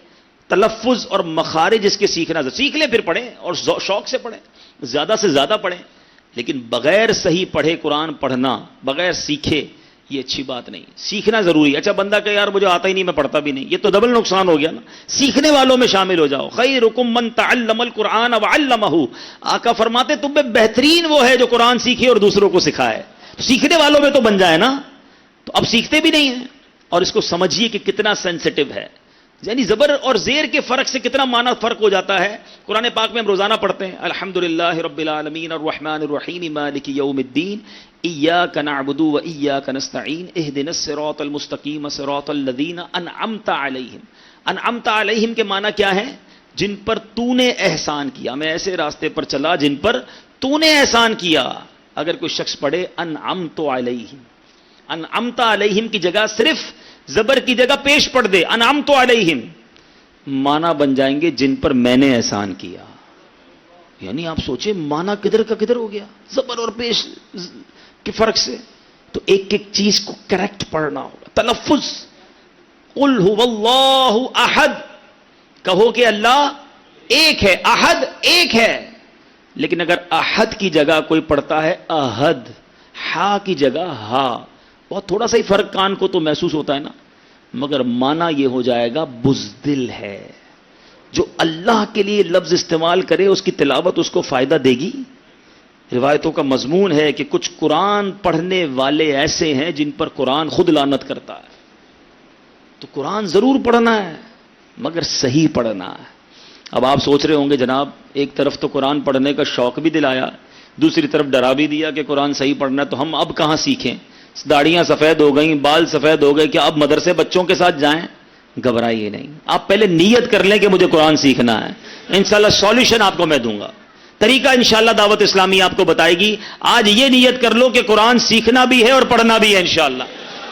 تلفظ اور مخارج اس کے سیکھنا, سیکھ لیں پھر پڑھیں, اور شوق سے پڑھیں, زیادہ سے زیادہ پڑھیں. لیکن بغیر صحیح پڑھے قرآن پڑھنا, بغیر سیکھے, یہ اچھی بات نہیں. سیکھنا ضروری ہے. اچھا بندہ کہ یار مجھے آتا ہی نہیں, میں پڑھتا بھی نہیں, یہ تو ڈبل نقصان ہو گیا نا. سیکھنے والوں میں شامل ہو جاؤ. خیرکم من تعلم القرآن وعلمہ, آقا فرماتے تم میں بہترین وہ ہے جو قرآن سیکھے اور دوسروں کو سکھائے. سیکھنے والوں میں تو بن جائے نا. تو اب سیکھتے بھی نہیں ہیں, اور اس کو سمجھیے کہ کتنا سینسٹیو ہے. یعنی زبر اور زیر کے فرق سے کتنا معنی فرق ہو جاتا ہے. قرآن پاک میں ہم روزانہ پڑھتے ہیں الحمدللہ رب العالمین الرحمن الرحیم مالک یوم الدین ایاک نعبد و ایاک نستعین اہدنا الصراط المستقیم صراط الذین انعمت علیہم. انعمت علیہم کے معنی کیا ہے؟ جن پر تو نے احسان کیا. میں ایسے راستے پر چلا جن پر تو نے احسان کیا. اگر کوئی شخص پڑھے انعمت علیہم, انعمت علیہم کی جگہ صرف زبر کی جگہ پیش پڑھ دے انعمت علیہم, معنی بن جائیں گے جن پر میں نے احسان کیا. یعنی آپ سوچیں معنی کدھر کا کدھر ہو گیا زبر اور پیش کے فرق سے. تو ایک ایک چیز کو کریکٹ پڑھنا ہوگا. تلفظ قل هو اللہ احد, کہو کہ اللہ ایک ہے, احد ایک ہے. لیکن اگر احد کی جگہ کوئی پڑھتا ہے احد, ہا کی جگہ ہا, بہت تھوڑا سا ہی فرق کان کو تو محسوس ہوتا ہے نا, مگر معنی یہ ہو جائے گا بزدل ہے. جو اللہ کے لیے لفظ استعمال کرے اس کی تلاوت اس کو فائدہ دے گی. روایتوں کا مضمون ہے کہ کچھ قرآن پڑھنے والے ایسے ہیں جن پر قرآن خود لعنت کرتا ہے. تو قرآن ضرور پڑھنا ہے مگر صحیح پڑھنا ہے. اب آپ سوچ رہے ہوں گے جناب ایک طرف تو قرآن پڑھنے کا شوق بھی دلایا, دوسری طرف ڈرا بھی دیا کہ قرآن صحیح پڑھنا ہے, تو ہم اب کہاں سیکھیں؟ داڑیاں سفید ہو گئیں, بال سفید ہو گئے, کہ اب مدرسے بچوں کے ساتھ جائیں؟ گھبرائیے نہیں, آپ پہلے نیت کر لیں کہ مجھے قرآن سیکھنا ہے. انشاءاللہ سولوشن آپ کو میں دوں گا, طریقہ انشاءاللہ دعوت اسلامی آپ کو بتائے گی. آج یہ نیت کر لو کہ قرآن سیکھنا بھی ہے اور پڑھنا بھی ہے انشاءاللہ.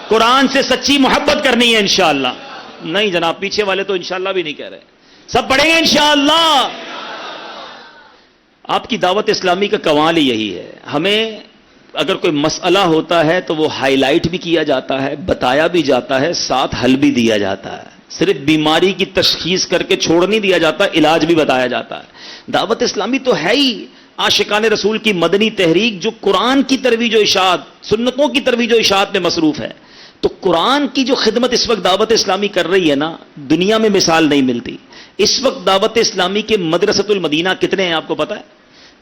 قرآن سے سچی محبت کرنی ہے انشاءاللہ. نہیں جناب, پیچھے والے تو انشاءاللہ بھی نہیں کہہ رہے, سب پڑھیں گے انشاءاللہ. آپ کی دعوت اسلامی کا کمال ہی یہی ہے, ہمیں اگر کوئی مسئلہ ہوتا ہے تو وہ ہائی لائٹ بھی کیا جاتا ہے, بتایا بھی جاتا ہے, ساتھ حل بھی دیا جاتا ہے. صرف بیماری کی تشخیص کر کے چھوڑ نہیں دیا جاتا, علاج بھی بتایا جاتا ہے. دعوت اسلامی تو ہے ہی عاشقان رسول کی مدنی تحریک, جو قرآن کی ترویج و اشاعت, سنتوں کی ترویج و اشاعت میں مصروف ہے. تو قرآن کی جو خدمت اس وقت دعوت اسلامی کر رہی ہے نا, دنیا میں مثال نہیں ملتی. اس وقت دعوت اسلامی کے مدرسۃ المدینہ کتنے ہیں آپ کو پتا ہے؟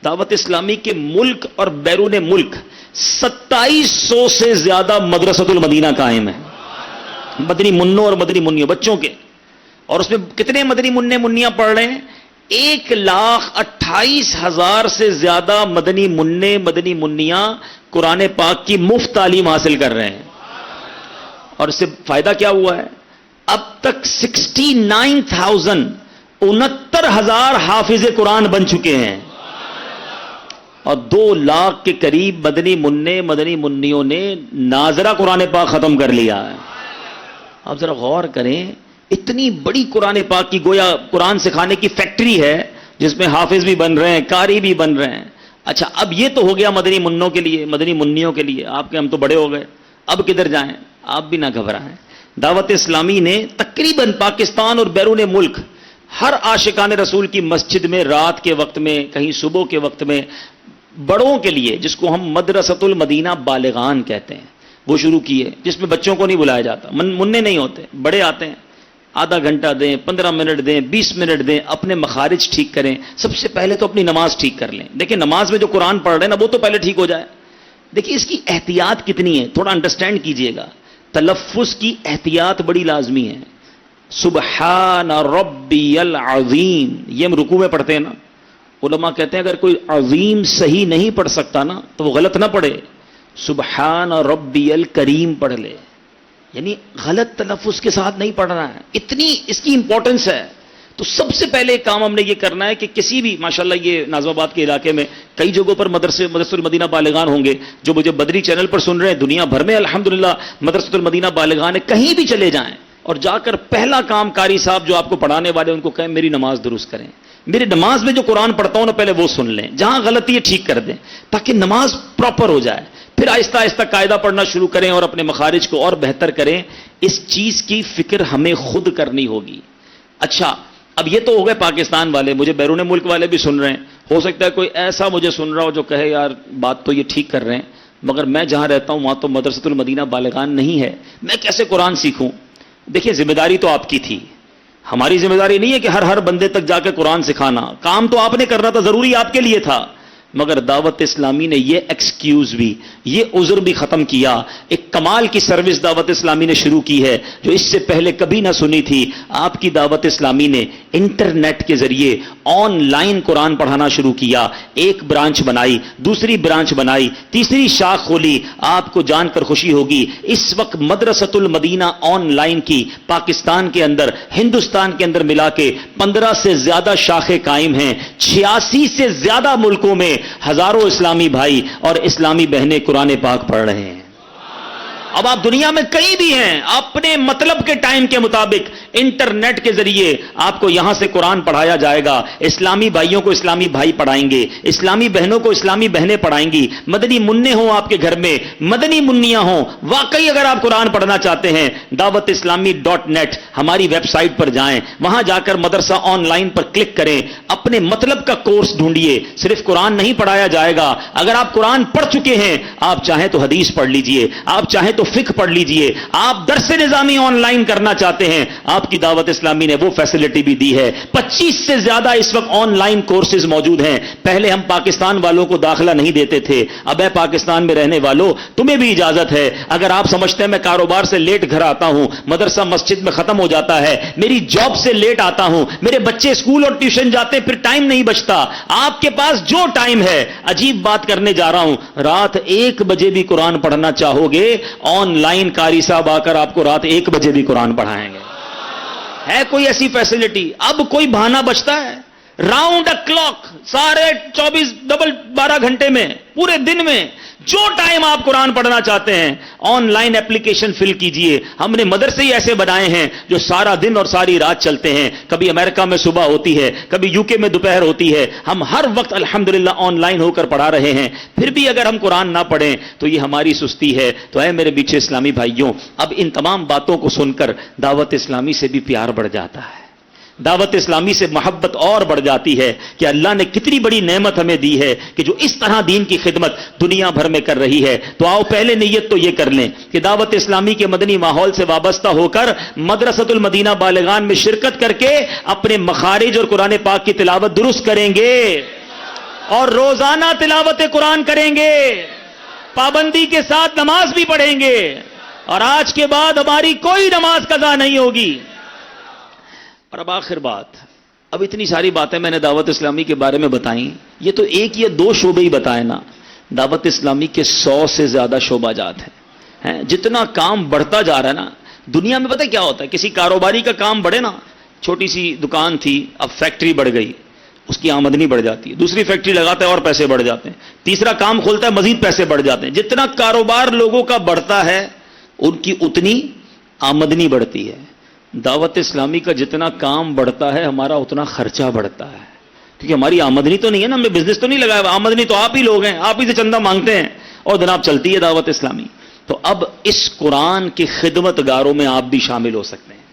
دعوت اسلامی کے ملک اور بیرون ملک 2700 سے زیادہ مدرسۃ المدینہ قائم ہیں, مدنی منوں اور مدنی منیوں بچوں کے. اور اس میں کتنے مدنی منع منیاں پڑھ رہے ہیں؟ 1,28,000 سے زیادہ مدنی منع مدنی منیاں قرآن پاک کی مفت تعلیم حاصل کر رہے ہیں. اور اس سے فائدہ کیا ہوا ہے؟ اب تک 69,000 حافظ قرآن بن چکے ہیں, اور 2 لاکھ کے قریب مدنی منع مدنی منیوں نے ناظرہ قرآن پاک ختم کر لیا ہے. آپ ذرا غور کریں, اتنی بڑی قرآن پاک کی گویا قرآن سکھانے کی فیکٹری ہے, جس میں حافظ بھی بن رہے ہیں, قاری بھی بن رہے ہیں. اچھا, اب یہ تو ہو گیا مدنی منوں کے لیے, مدنی منیوں کے لیے. آپ کے ہم تو بڑے ہو گئے, اب کدھر جائیں؟ آپ بھی نہ گھبرائیں. دعوت اسلامی نے تقریباً پاکستان اور بیرون ملک ہر عاشقان رسول کی مسجد میں رات کے وقت میں, کہیں صبح کے وقت میں, بڑوں کے لیے جس کو ہم مدرسۃ المدینہ بالغان کہتے ہیں وہ شروع کیے, جس میں بچوں کو نہیں بلایا جاتا, منع نہیں ہوتے, بڑے آتے ہیں, آدھا گھنٹہ دیں, 15 منٹ دیں, 20 منٹ دیں, اپنے مخارج ٹھیک کریں. سب سے پہلے تو اپنی نماز ٹھیک کر لیں. دیکھیں نماز میں جو قرآن پڑھ رہے ہیں نا, وہ تو پہلے ٹھیک ہو جائے. دیکھیے اس کی احتیاط کتنی ہے, تھوڑا انڈرسٹینڈ کیجئے گا. تلفظ کی احتیاط بڑی لازمی ہے. سبحان ربی العظیم, یہ ہم رکوع میں پڑھتے ہیں نا, علماء کہتے ہیں اگر کوئی عظیم صحیح نہیں پڑھ سکتا نا تو وہ غلط نہ پڑھے, سبحان ربی الکریم پڑھ لے. یعنی غلط تلفظ کے ساتھ نہیں پڑھنا ہے, اتنی اس کی امپورٹنس ہے. تو سب سے پہلے کام ہم نے یہ کرنا ہے کہ کسی بھی, ماشاءاللہ یہ نازم آباد کے علاقے میں کئی جگہوں پر مدرسۃ المدینہ بالغان ہوں گے جو مجھے بدری چینل پر سن رہے ہیں. دنیا بھر میں الحمدللہ مدرسۃ المدینہ بالغان ہے, کہیں بھی چلے جائیں اور جا کر پہلا کام قاری صاحب جو آپ کو پڑھانے والے ان کو کہیں میری نماز درست کریں. میری نماز میں جو قرآن پڑھتا ہوں نا پہلے وہ سن لیں, جہاں غلطی ہے ٹھیک کر دیں تاکہ نماز پراپر ہو جائے. پھر آہستہ آہستہ قاعدہ پڑھنا شروع کریں اور اپنے مخارج کو اور بہتر کریں. اس چیز کی فکر ہمیں خود کرنی ہوگی. اچھا, اب یہ تو ہو گئے پاکستان والے, مجھے بیرون ملک والے بھی سن رہے ہیں. ہو سکتا ہے کوئی ایسا مجھے سن رہا ہو جو کہے یار بات تو یہ ٹھیک کر رہے ہیں, مگر میں جہاں رہتا ہوں وہاں تو مدرسۃ المدینہ بالغان نہیں ہے, میں کیسے قرآن سیکھوں؟ دیکھیے ذمہ داری تو آپ کی تھی, ہماری ذمہ داری نہیں ہے کہ ہر بندے تک جا کے قرآن سکھانا. کام تو آپ نے کرنا تھا, ضروری آپ کے لیے تھا, مگر دعوت اسلامی نے یہ ایکسکیوز بھی, یہ عذر بھی ختم کیا. ایک کمال کی سروس دعوت اسلامی نے شروع کی ہے جو اس سے پہلے کبھی نہ سنی تھی. آپ کی دعوت اسلامی نے انٹرنیٹ کے ذریعے آن لائن قرآن پڑھانا شروع کیا. ایک برانچ بنائی, دوسری برانچ بنائی, تیسری شاخ کھولی. آپ کو جان کر خوشی ہوگی اس وقت مدرسۃ المدینہ آن لائن کی پاکستان کے اندر, ہندوستان کے اندر ملا کے 15 سے زیادہ شاخیں قائم ہیں. 86 سے زیادہ ملکوں میں ہزاروں اسلامی بھائی اور اسلامی بہنیں قرآن پاک پڑھ رہے ہیں. اب آپ دنیا میں کہیں بھی ہیں, اپنے مطلب کے ٹائم کے مطابق انٹرنیٹ کے ذریعے آپ کو یہاں سے قرآن پڑھایا جائے گا. اسلامی بھائیوں کو اسلامی بھائی پڑھائیں گے, اسلامی بہنوں کو اسلامی بہنیں پڑھائیں گی. مدنی منع ہوں آپ کے گھر میں, مدنی منیاں ہوں, واقعی اگر آپ قرآن پڑھنا چاہتے ہیں دعوت اسلامی .net ہماری ویب سائٹ پر جائیں, وہاں جا کر مدرسہ آن لائن پر کلک کریں, اپنے مطلب کا کورس ڈھونڈیے. صرف قرآن نہیں پڑھایا جائے گا, اگر آپ قرآن پڑھ چکے ہیں آپ چاہیں تو حدیث پڑھ لیجئے, آپ چاہیں تو فقہ پڑھ لیجئے, آپ درس نظامی آن لائن کرنا چاہتے ہیں آپ آپ کی دعوت اسلامی نے وہ فیسلٹی بھی دی ہے. 25 سے زیادہ اس وقت آن لائن کورسز موجود ہیں. پہلے ہم پاکستان والوں کو داخلہ نہیں دیتے تھے. اب ہے پاکستان میں رہنے والوں تمہیں بھی اجازت ہے. اگر آپ سمجھتے ہیں میں کاروبار سے لیٹ گھر آتا ہوں, مدرسہ مسجد میں ختم ہو جاتا ہے, میری جاب سے لیٹ آتا ہوں, میرے بچے اسکول اور ٹیوشن جاتے ہیں, پھر ٹائم نہیں بچتا, آپ کے پاس جو ٹائم ہے, عجیب بات کرنے جا رہا ہوں, رات 1 بجے بھی قرآن پڑھنا چاہو گے, آن لائن قاری صاحب آ کر آپ کو رات 1 بجے بھی قرآن پڑھائیں گے. ہے کوئی ایسی فیسلٹی؟ اب کوئی بہانہ بچتا ہے؟ راؤنڈ کلاک, سارے 12 گھنٹے میں, پورے دن میں جو ٹائم آپ قرآن پڑھنا چاہتے ہیں آن لائن اپلیکیشن فل کیجئے. ہم نے مدرسے ہی ایسے بنائے ہیں جو سارا دن اور ساری رات چلتے ہیں. کبھی امریکہ میں صبح ہوتی ہے, کبھی یو کے میں دوپہر ہوتی ہے, ہم ہر وقت الحمدللہ آن لائن ہو کر پڑھا رہے ہیں. پھر بھی اگر ہم قرآن نہ پڑھیں تو یہ ہماری سستی ہے. تو اے میرے پیچھے اسلامی بھائیوں, اب ان تمام باتوں کو سن کر دعوت اسلامی سے بھی پیار بڑھ جاتا ہے, دعوت اسلامی سے محبت اور بڑھ جاتی ہے کہ اللہ نے کتنی بڑی نعمت ہمیں دی ہے کہ جو اس طرح دین کی خدمت دنیا بھر میں کر رہی ہے. تو آؤ پہلے نیت تو یہ کر لیں کہ دعوت اسلامی کے مدنی ماحول سے وابستہ ہو کر مدرسۃ المدینہ بالغان میں شرکت کر کے اپنے مخارج اور قرآن پاک کی تلاوت درست کریں گے, اور روزانہ تلاوت قرآن کریں گے, پابندی کے ساتھ نماز بھی پڑھیں گے, اور آج کے بعد ہماری کوئی نماز قضا نہیں ہوگی. اور اب آخر بات, اب اتنی ساری باتیں میں نے دعوت اسلامی کے بارے میں بتائیں, یہ تو ایک یا دو شعبے ہی بتائے نا. دعوت اسلامی کے 100 سے زیادہ شعبہ جات ہیں. جتنا کام بڑھتا جا رہا ہے نا دنیا میں, پتہ کیا ہوتا ہے, کسی کاروباری کا کام بڑھے نا, چھوٹی سی دکان تھی اب فیکٹری بڑھ گئی, اس کی آمدنی بڑھ جاتی ہے, دوسری فیکٹری لگاتا ہے اور پیسے بڑھ جاتے ہیں, تیسرا کام کھولتا ہے مزید پیسے بڑھ جاتے ہیں. جتنا کاروبار لوگوں کا بڑھتا ہے ان کی اتنی آمدنی بڑھتی ہے. دعوت اسلامی کا جتنا کام بڑھتا ہے ہمارا اتنا خرچہ بڑھتا ہے, کیونکہ ہماری آمدنی تو نہیں ہے نا, ہم نے بزنس تو نہیں لگایا, آمدنی تو آپ ہی لوگ ہیں, آپ ہی سے چندہ مانگتے ہیں, اور جناب چلتی ہے دعوت اسلامی. تو اب اس قرآن کے خدمت گاروں میں آپ بھی شامل ہو سکتے ہیں,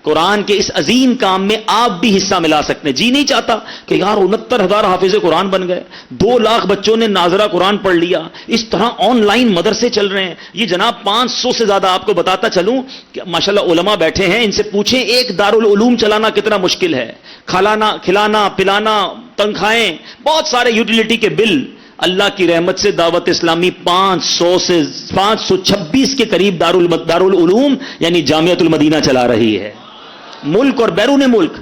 قرآن کے اس عظیم کام میں آپ بھی حصہ ملا سکتے ہیں. جی نہیں چاہتا کہ یار 69,000 حافظ قرآن بن گئے, 2 لاکھ بچوں نے ناظرہ قرآن پڑھ لیا, اس طرح آن لائن مدرسے چل رہے ہیں. یہ جناب 500 سے زیادہ آپ کو بتاتا چلوں کہ ماشاءاللہ علماء بیٹھے ہیں, ان سے پوچھیں ایک دارالعلوم چلانا کتنا مشکل ہے, کھلانا پلانا, تنخواہیں, بہت سارے یوٹیلیٹی کے بل. اللہ کی رحمت سے دعوت اسلامی 526 کے قریب دارالعلوم یعنی جامعۃ المدینہ چلا رہی ہے. ملک اور بیرون ملک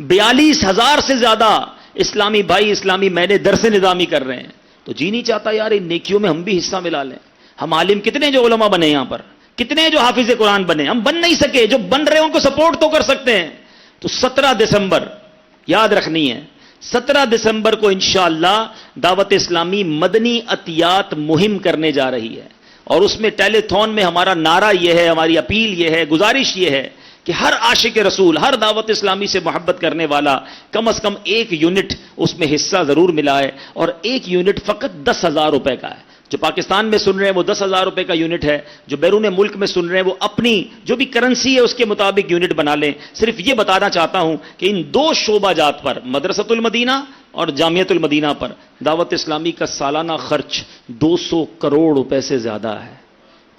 42,000 سے زیادہ اسلامی بھائی اسلامی مہینے درس نظامی کر رہے ہیں. تو جی نہیں چاہتا یار ان نیکیوں میں ہم بھی حصہ ملا لیں. ہم عالم کتنے جو علماء بنے یہاں پر, کتنے جو حافظ قرآن بنے, ہم بن نہیں سکے, جو بن رہے ہیں ان کو سپورٹ تو کر سکتے ہیں. تو 17 دسمبر یاد رکھنی ہے, 17 دسمبر کو انشاءاللہ دعوت اسلامی مدنی عطیات مہم کرنے جا رہی ہے, اور اس میں ٹیلی تھون میں ہمارا نعرہ یہ ہے, ہماری اپیل یہ ہے, گزارش یہ ہے کہ ہر عاشق رسول, ہر دعوت اسلامی سے محبت کرنے والا کم از کم 1 یونٹ اس میں حصہ ضرور ملا ہے, اور 1 یونٹ فقط 10,000 روپے کا ہے. جو پاکستان میں سن رہے ہیں وہ 10,000 روپے کا یونٹ ہے, جو بیرون ملک میں سن رہے ہیں وہ اپنی جو بھی کرنسی ہے اس کے مطابق یونٹ بنا لیں. صرف یہ بتانا چاہتا ہوں کہ ان 2 شعبہ جات پر, مدرسۃ المدینہ اور جامعۃ المدینہ پر, دعوت اسلامی کا سالانہ خرچ 200 کروڑ روپے سے زیادہ ہے.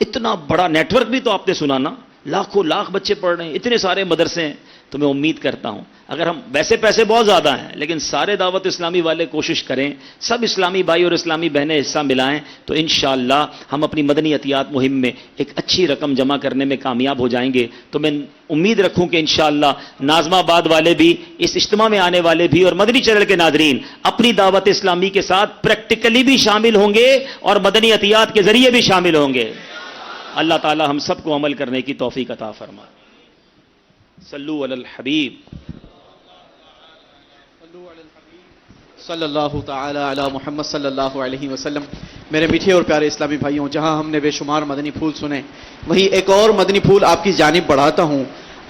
اتنا بڑا نیٹ ورک بھی تو آپ نے سنا نا, لاکھوں لاکھ بچے پڑھ رہے ہیں, اتنے سارے مدرسے ہیں. تو میں امید کرتا ہوں اگر ہم, ویسے پیسے بہت زیادہ ہیں لیکن سارے دعوت اسلامی والے کوشش کریں, سب اسلامی بھائی اور اسلامی بہنیں حصہ ملائیں, تو انشاءاللہ ہم اپنی مدنی عطیات مہم میں ایک اچھی رقم جمع کرنے میں کامیاب ہو جائیں گے. تو میں امید رکھوں کہ انشاءاللہ ناظم آباد والے بھی, اس اجتماع میں آنے والے بھی, اور مدنی چینل کے ناظرین اپنی دعوت اسلامی کے ساتھ پریکٹیکلی بھی شامل ہوں گے اور مدنی عطیات کے ذریعے بھی شامل ہوں گے. اللہ تعالی ہم سب کو عمل کرنے کی توفیق عطا فرمائے. صلو علی الحبیب صلی اللہ تعالی علی محمد صلی اللہ علیہ وسلم. میرے میٹھے اور پیارے اسلامی بھائیوں, جہاں ہم نے بے شمار مدنی پھول سنے, وہیں ایک اور مدنی پھول آپ کی جانب بڑھاتا ہوں.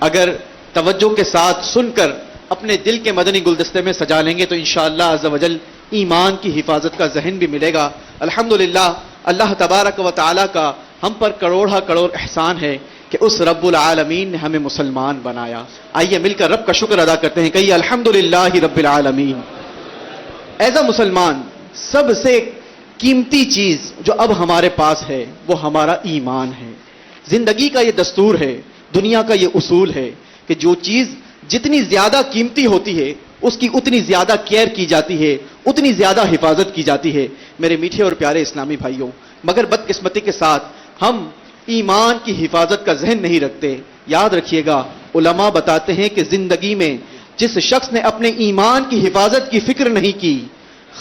اگر توجہ کے ساتھ سن کر اپنے دل کے مدنی گلدستے میں سجا لیں گے تو انشاءاللہ عز و جل ایمان کی حفاظت کا ذہن بھی ملے گا. الحمدللہ اللہ تبارک و تعالی کا ہم پر کروڑا کروڑ احسان ہے کہ اس رب العالمین نے ہمیں مسلمان بنایا. آئیے مل کر رب کا شکر ادا کرتے ہیں, کہیے الحمدللہ رب العالمین. ایز اے مسلمان سب سے قیمتی چیز جو اب ہمارے پاس ہے وہ ہمارا ایمان ہے. زندگی کا یہ دستور ہے, دنیا کا یہ اصول ہے کہ جو چیز جتنی زیادہ قیمتی ہوتی ہے اس کی اتنی زیادہ کیئر کی جاتی ہے، اتنی زیادہ حفاظت کی جاتی ہے میرے میٹھے اور پیارے اسلامی بھائیوں. مگر بدقسمتی کے ساتھ ہم ایمان کی حفاظت کا ذہن نہیں رکھتے. یاد رکھیے گا، علماء بتاتے ہیں کہ زندگی میں جس شخص نے اپنے ایمان کی حفاظت کی فکر نہیں کی،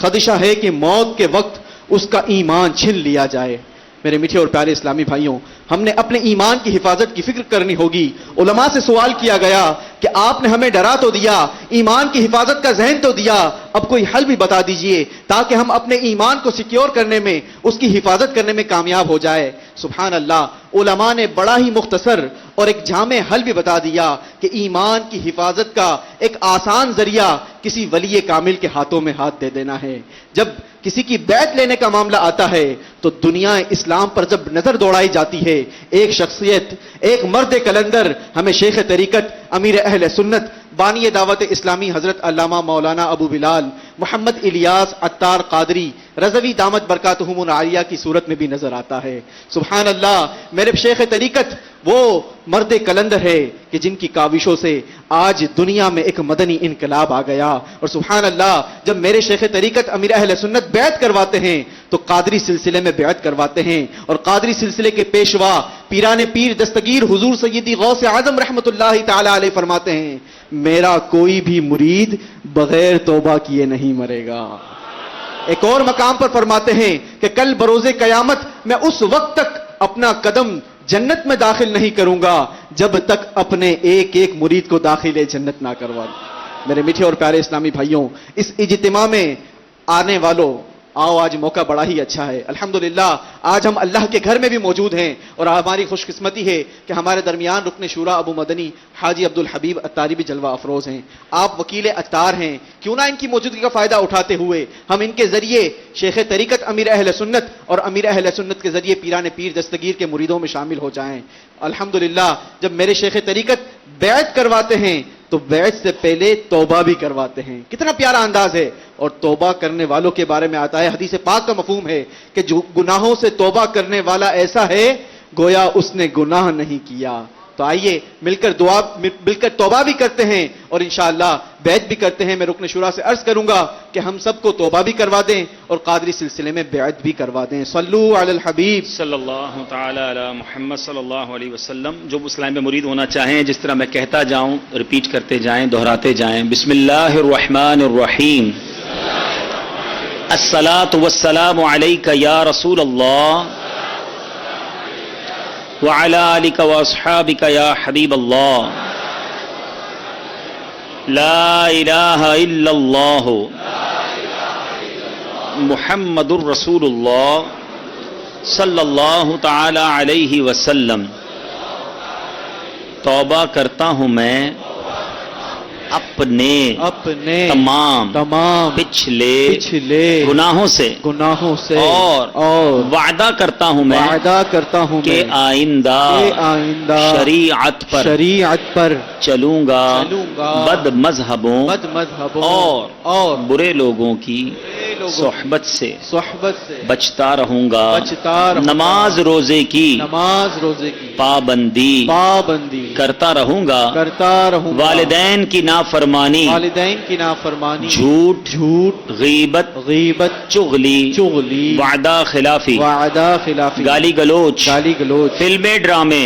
خدشہ ہے کہ موت کے وقت اس کا ایمان چھن لیا جائے. میرے میٹھے اور پیارے اسلامی بھائیوں، ہم نے اپنے ایمان کی حفاظت کی فکر کرنی ہوگی. علماء سے سوال کیا گیا کہ آپ نے ہمیں ڈرا تو دیا، ایمان کی حفاظت کا ذہن تو دیا، اب کوئی حل بھی بتا دیجئے تاکہ ہم اپنے ایمان کو سیکیور کرنے میں، اس کی حفاظت کرنے میں کامیاب ہو جائے. سبحان اللہ، علماء نے بڑا ہی مختصر اور ایک جامع حل بھی بتا دیا کہ ایمان کی حفاظت کا ایک آسان ذریعہ کسی ولی کامل کے ہاتھوں میں ہاتھ دے دینا ہے. جب کسی کی بیعت لینے کا معاملہ آتا ہے تو دنیا اسلام پر جب نظر دوڑائی جاتی ہے، ایک شخصیت، ایک مرد کلندر ہمیں شیخ طریقت، امیر اہل سنت، بانی دعوت اسلامی حضرت علامہ مولانا ابو بلال محمد الیاس عطار قادری رضوی دامت برکاتہم العالیہ کی صورت میں بھی نظر آتا ہے. سبحان اللہ، میرے شیخ طریقت وہ مرد کلندر ہے کہ جن کی کاوشوں سے آج دنیا میں ایک مدنی انقلاب آ گیا. اور سبحان اللہ، جب میرے شیخ طریقت امیر اہل سنت بیعت کرواتے ہیں تو قادری سلسلے میں بیعت کرواتے ہیں، اور قادری سلسلے کے پیشوا پیران پیر دستگیر حضور سیدی غوث اعظم رحمت اللہ تعالی علیہ فرماتے ہیں، میرا کوئی بھی مرید بغیر توبہ کیے نہیں مرے گا. ایک اور مقام پر فرماتے ہیں کہ کل بروز قیامت میں اس وقت تک اپنا قدم جنت میں داخل نہیں کروں گا جب تک اپنے ایک ایک مرید کو داخل جنت نہ کروا دوں. میرے میٹھے اور پیارے اسلامی بھائیوں، اس اجتماع میں آنے والوں، آؤ آج موقع بڑا ہی اچھا ہے. الحمدللہ آج ہم اللہ کے گھر میں بھی موجود ہیں، اور ہماری خوش قسمتی ہے کہ ہمارے درمیان رکن شورا ابو مدنی حاجی عبدالحبیب عطاری بھی جلوہ افروز ہیں. آپ وکیل عطار ہیں، کیوں نہ ان کی موجودگی کا فائدہ اٹھاتے ہوئے ہم ان کے ذریعے شیخ طریقت امیر اہل سنت اور امیر اہل سنت کے ذریعے پیران پیر دستگیر کے مریدوں میں شامل ہو جائیں. الحمدللہ جب میرے شیخ طریقت بیعت کرواتے ہیں تو بیعت سے پہلے توبہ بھی کرواتے ہیں. کتنا پیارا انداز ہے. اور توبہ کرنے والوں کے بارے میں آتا ہے، حدیث پاک کا مفہوم ہے کہ جو گناہوں سے توبہ کرنے والا ایسا ہے گویا اس نے گناہ نہیں کیا. تو آئیے مل کر توبہ بھی کرتے ہیں اور انشاءاللہ بیعت بھی کرتے ہیں. میں رکن شورا سے عرض کروں گا کہ ہم سب کو توبہ بھی کروا دیں اور قادری سلسلے میں بیعت بھی کروا دیں. صلو علی الحبیب صلی اللہ تعالی علی محمد صلی اللہ علیہ وسلم. جو اسلام میں مرید ہونا چاہیں، جس طرح میں کہتا جاؤں ریپیٹ کرتے جائیں، دہراتے جائیں. بسم اللہ الرحمن الرحیم. الصلاۃ والسلام علیک یا رسول اللہ وعلی آلک واصحابک یا حبیب اللہ. لا الہ الا اللہ محمد الرسول اللہ صلی اللہ تعالی علیہ وسلم. توبہ کرتا ہوں میں اپنے تمام پچھلے گناہوں سے اور وعدہ کرتا ہوں میں کہ آئندہ شریعت پر چلوں گا بد مذہبوں اور برے لوگوں کی صحبت سے بچتا رہوں گا. نماز روزے کی پابندی کرتا رہوں گا. والدین کی نافرمانی، جھوٹ، غیبت، چغلی، وعدہ خلافی، گالی گلوچ، فلمیں ڈرامے،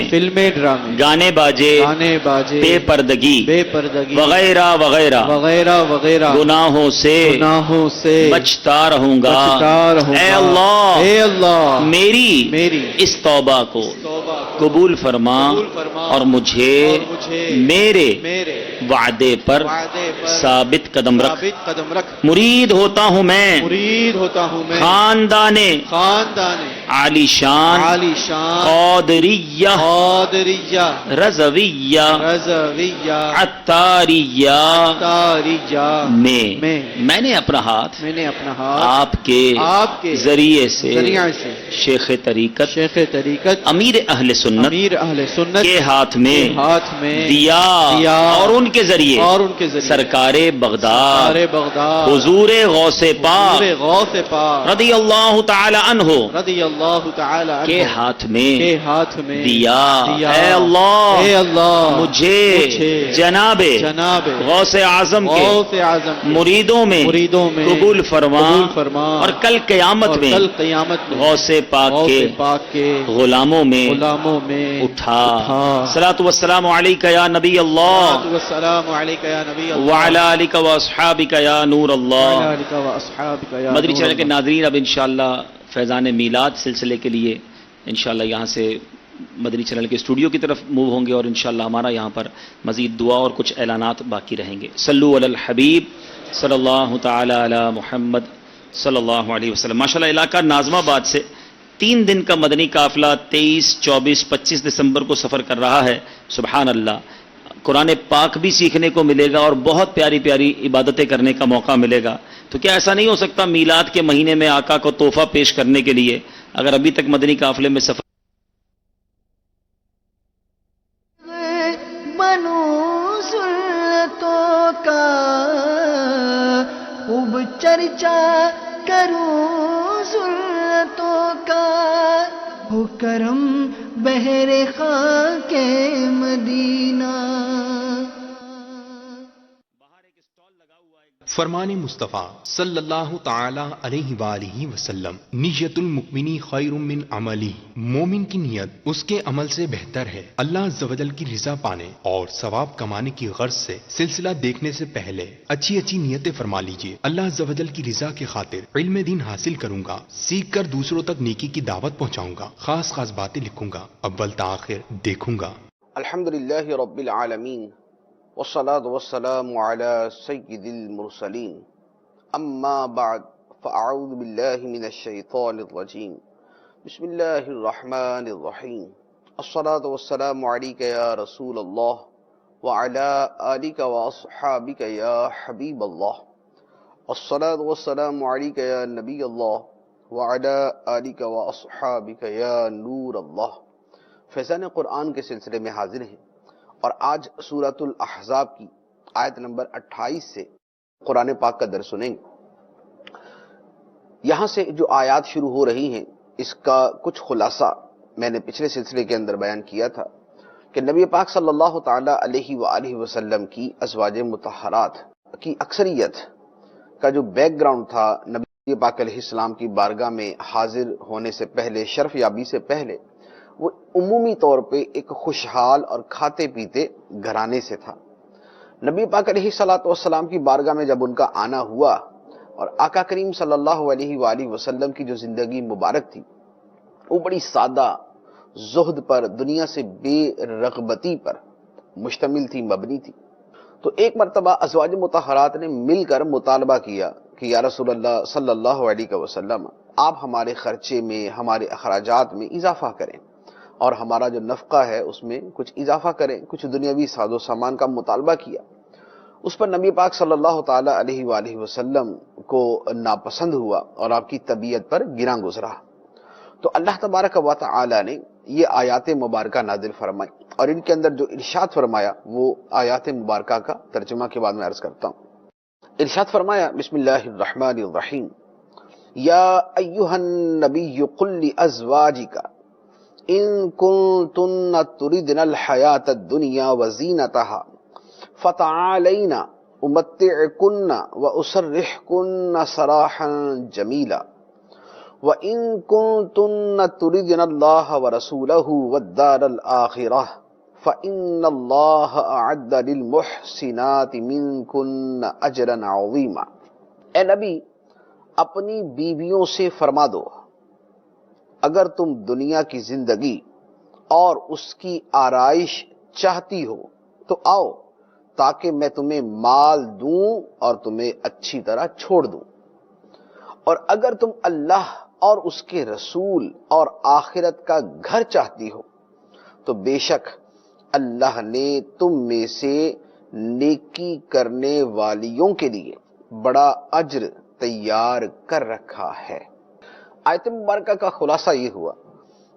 گانے باجے، بے پردگی وغیرہ وغیرہ گناہوں سے بچتا رہوں گا. اے اللہ میری اس توبہ کو قبول فرما اور مجھے میرے وعدے پر ثابت قدم رکھ. مرید ہوتا ہوں میں خاندان عالی شان قادریہ رضویہ عطاریہ میں نے اپنا ہاتھ آپ کے ذریعے سے شیخ طریقت امیر اہل سنت کے ہاتھ میں دیا اور ان کے ذریعے سرکار بغداد حضور غوث پاک رضی اللہ تعالی عنہ کے ہاتھ میں دیا۔ اے اللہ مجھے جناب غوث اعظم کے مریدوں میں قبول فرما اور کل قیامت میں غوث پاک کے غلاموں میں اٹھا۔ صلاۃ والسلام علیک یا نبی اللہ وعلی آلک واصحابک یا نور اللہ۔ مدنی چینل کے ناظرین، اب انشاءاللہ فیضان میلاد سلسلے کے لیے انشاءاللہ یہاں سے مدنی چینل کے اسٹوڈیو کی طرف موو ہوں گے، اور انشاءاللہ ہمارا یہاں پر مزید دعا اور کچھ اعلانات باقی رہیں گے۔ صلو علی الحبیب صلی اللہ تعالی علی محمد صلی اللہ علیہ وسلم۔ ماشاءاللہ علاقہ ناظم آباد سے 3 دن کا مدنی قافلہ 23، 24، 25 دسمبر کو سفر کر رہا ہے۔ سبحان اللہ، قرآن پاک بھی سیکھنے کو ملے گا اور بہت پیاری پیاری عبادتیں کرنے کا موقع ملے گا۔ تو کیا ایسا نہیں ہو سکتا میلاد کے مہینے میں آقا کو تحفہ پیش کرنے کے لیے اگر ابھی تک مدنی قافلے میں سفر بنو سلطوں کا خوب چرچا کروں سلطوں کا، ہو کرم بہر خاک مدینہ۔ فرمان مصطفیٰ صلی اللہ تعالی علیہ وآلہ وسلم، نیت المؤمنی خیر من عملی، مومن کی نیت اس کے عمل سے بہتر ہے۔ اللہ عز و جل کی رضا پانے اور ثواب کمانے کی غرض سے سلسلہ دیکھنے سے پہلے اچھی نیتیں فرما لیجئے۔ اللہ عز و جل کی رضا کی خاطر علم دین حاصل کروں گا، سیکھ کر دوسروں تک نیکی کی دعوت پہنچاؤں گا، خاص باتیں لکھوں گا، اول تاخر دیکھوں گا۔ الحمدللہ رب العالمین والصلاة والسلام على سید المرسلین، اما بعد فاعوذ باللہ من الشیطان الرجیم، بسم اللہ الرحمن الرحیم، الصلاة والسلام علیک یا رسول اللہ وعلى آلک واصحابک یا حبیب اللہ، الصلاة والسلام علیک یا نبی اللہ وعلى آلک واصحابک یا نور اللہ۔ فیضان قرآن کے سلسلے میں حاضر ہیں اور آج سورۃ الاحزاب کی آیت نمبر 28 سے قرآن پاک کا درس سنیں گے۔ یہاں سے جو آیات شروع ہو رہی ہیں اس کا کچھ خلاصہ میں نے پچھلے سلسلے کے اندر بیان کیا تھا کہ نبی پاک صلی اللہ تعالی علیہ وآلہ وسلم کی ازواج مطہرات کی اکثریت کا جو بیک گراؤنڈ تھا نبی پاک علیہ السلام کی بارگاہ میں حاضر ہونے سے پہلے، شرف یابی سے پہلے، وہ عمومی طور پہ ایک خوشحال اور کھاتے پیتے گھرانے سے تھا۔ نبی پاک علیہ السلام کی بارگاہ میں جب ان کا آنا ہوا اور آقا کریم صلی اللہ علیہ وآلہ وسلم کی جو زندگی مبارک تھی وہ بڑی سادہ، زہد پر، دنیا سے بے رغبتی پر مشتمل تھی، مبنی تھی۔ تو ایک مرتبہ ازواج مطہرات نے مل کر مطالبہ کیا کہ یا رسول اللہ صلی اللہ علیہ وسلم، آپ ہمارے خرچے میں، ہمارے اخراجات میں اضافہ کریں اور ہمارا جو نفقہ ہے اس میں کچھ اضافہ کریں، کچھ دنیاوی ساز و سامان کا مطالبہ کیا۔ اس پر نبی پاک صلی اللہ تعالی علیہ وآلہ وسلم کو ناپسند ہوا اور آپ کی طبیعت پر گراں گزرا۔ تو اللہ تبارک و تعالی نے یہ آیات مبارکہ نازل فرمائی اور ان کے اندر جو ارشاد فرمایا وہ آیات مبارکہ کا ترجمہ کے بعد میں عرض کرتا ہوں۔ ارشاد فرمایا، بسم اللہ الرحمن الرحیم، یا ایہا النبی قل لازواجک ان کنتن تردن الحیاۃ الدنیا وزینتها فتعالین امتعکن واسرحکن سراحا جمیلا وان کنتن تردن اللہ ورسولہ والدار الآخرہ فإن اللہ اعد للمحسنات منکن اجرا عظیما۔ اے نبی، اپنی بیویوں سے فرما دو، اگر تم دنیا کی زندگی اور اس کی آرائش چاہتی ہو تو آؤ تاکہ میں تمہیں مال دوں اور تمہیں اچھی طرح چھوڑ دوں، اور اگر تم اللہ اور اس کے رسول اور آخرت کا گھر چاہتی ہو تو بے شک اللہ نے تم میں سے نیکی کرنے والیوں کے لیے بڑا اجر تیار کر رکھا ہے۔ آیت مبارکہ کا خلاصہ یہ ہوا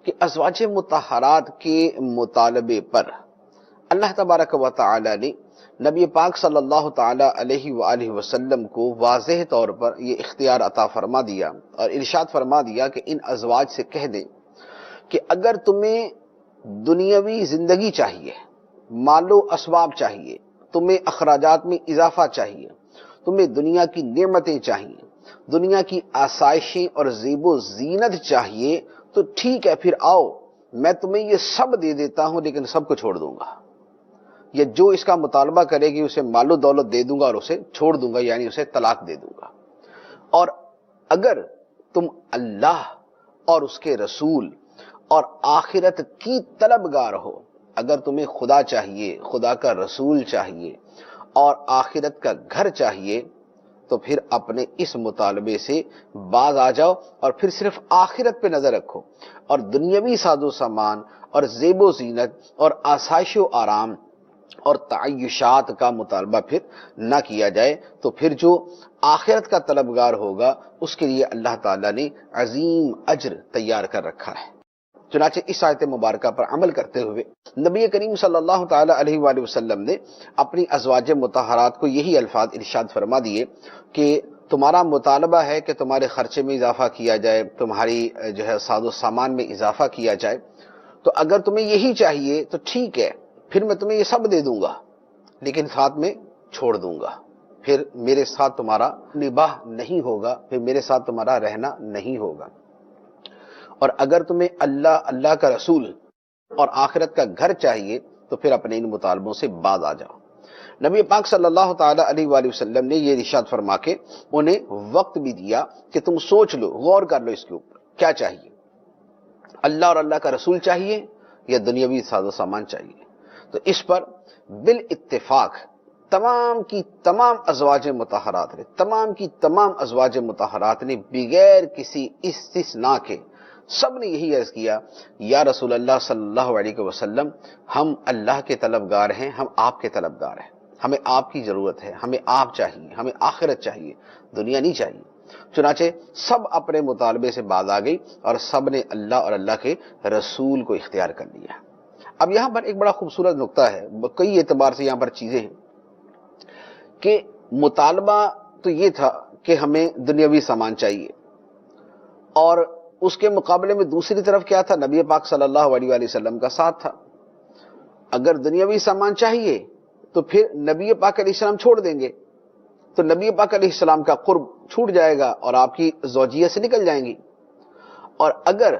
کہ ازواج مطہرات کے مطالبے پر اللہ تبارک و تعالی نے نبی پاک صلی اللہ تعالی علیہ وآلہ وسلم کو واضح طور پر یہ اختیار عطا فرما دیا اور ارشاد فرما دیا کہ ان ازواج سے کہہ دیں کہ اگر تمہیں دنیاوی زندگی چاہیے، مال و اسباب چاہیے، تمہیں اخراجات میں اضافہ چاہیے، تمہیں دنیا کی نعمتیں چاہیے، دنیا کی آسائشیں اور زیب و زینت چاہیے، تو ٹھیک ہے، پھر آؤ میں تمہیں یہ سب دے دیتا ہوں، لیکن سب کو چھوڑ دوں گا، یا جو اس کا مطالبہ کرے گی اسے مال و دولت دے دوں گا اور اسے چھوڑ دوں گا، یعنی اسے طلاق دے دوں گا۔ اور اگر تم اللہ اور اس کے رسول اور آخرت کی طلبگار ہو، اگر تمہیں خدا چاہیے، خدا کا رسول چاہیے اور آخرت کا گھر چاہیے، تو پھر اپنے اس مطالبے سے باز آ جاؤ اور پھر صرف آخرت پہ نظر رکھو، اور دنیاوی ساز و سامان اور زیب و زینت اور آسائش و آرام اور تعیشات کا مطالبہ پھر نہ کیا جائے۔ تو پھر جو آخرت کا طلبگار ہوگا اس کے لیے اللہ تعالیٰ نے عظیم اجر تیار کر رکھا ہے۔ چنانچہ اس آیت مبارکہ پر عمل کرتے ہوئے نبی کریم صلی اللہ تعالی علیہ وآلہ وسلم نے اپنی ازواج مطہرات کو یہی الفاظ ارشاد فرما دیے کہ تمہارا مطالبہ ہے کہ تمہارے خرچے میں اضافہ کیا جائے، تمہاری جو ہے ساز و سامان میں اضافہ کیا جائے، تو اگر تمہیں یہی چاہیے تو ٹھیک ہے، پھر میں تمہیں یہ سب دے دوں گا، لیکن ساتھ میں چھوڑ دوں گا، پھر میرے ساتھ تمہارا نباہ نہیں ہوگا، پھر میرے ساتھ تمہارا رہنا نہیں ہوگا۔ اور اگر تمہیں اللہ کا رسول اور آخرت کا گھر چاہیے تو پھر اپنے ان مطالبوں سے باز آ جاؤ۔ نبی پاک صلی اللہ تعالی علیہ وآلہ وسلم نے یہ ارشاد فرما کے انہیں وقت بھی دیا کہ تم سوچ لو، غور کر لو اس کے اوپر کیا چاہیے، اللہ اور اللہ کا رسول چاہیے یا دنیاوی ساز و سامان چاہیے۔ تو اس پر بالاتفاق تمام کی تمام ازواج مطہرات نے بغیر کسی استثناء کے سب نے یہی عرض کیا، یا رسول اللہ صلی اللہ علیہ وسلم، ہم اللہ کے طلبگار ہیں، ہم آپ کے طلبگار ہیں، ہمیں آپ کی ضرورت ہے، ہمیں آپ چاہیے، ہمیں آخرت چاہیے، دنیا نہیں چاہیے۔ چنانچہ سب اپنے مطالبے سے باز آ گئی اور سب نے اللہ اور اللہ کے رسول کو اختیار کر لیا۔ اب یہاں پر ایک بڑا خوبصورت نقطہ ہے، کئی اعتبار سے یہاں پر چیزیں ہیں کہ مطالبہ تو یہ تھا کہ ہمیں دنیاوی سامان چاہیے، اور اس کے مقابلے میں دوسری طرف کیا تھا؟ نبی پاک صلی اللہ علیہ وآلہ وسلم کا ساتھ تھا۔ اگر دنیاوی سامان چاہیے تو پھر نبی پاک علیہ السلام چھوڑ دیں گے، تو نبی پاک علیہ السلام کا قرب چھوٹ جائے گا اور آپ کی زوجیت سے نکل جائیں گی۔ اور اگر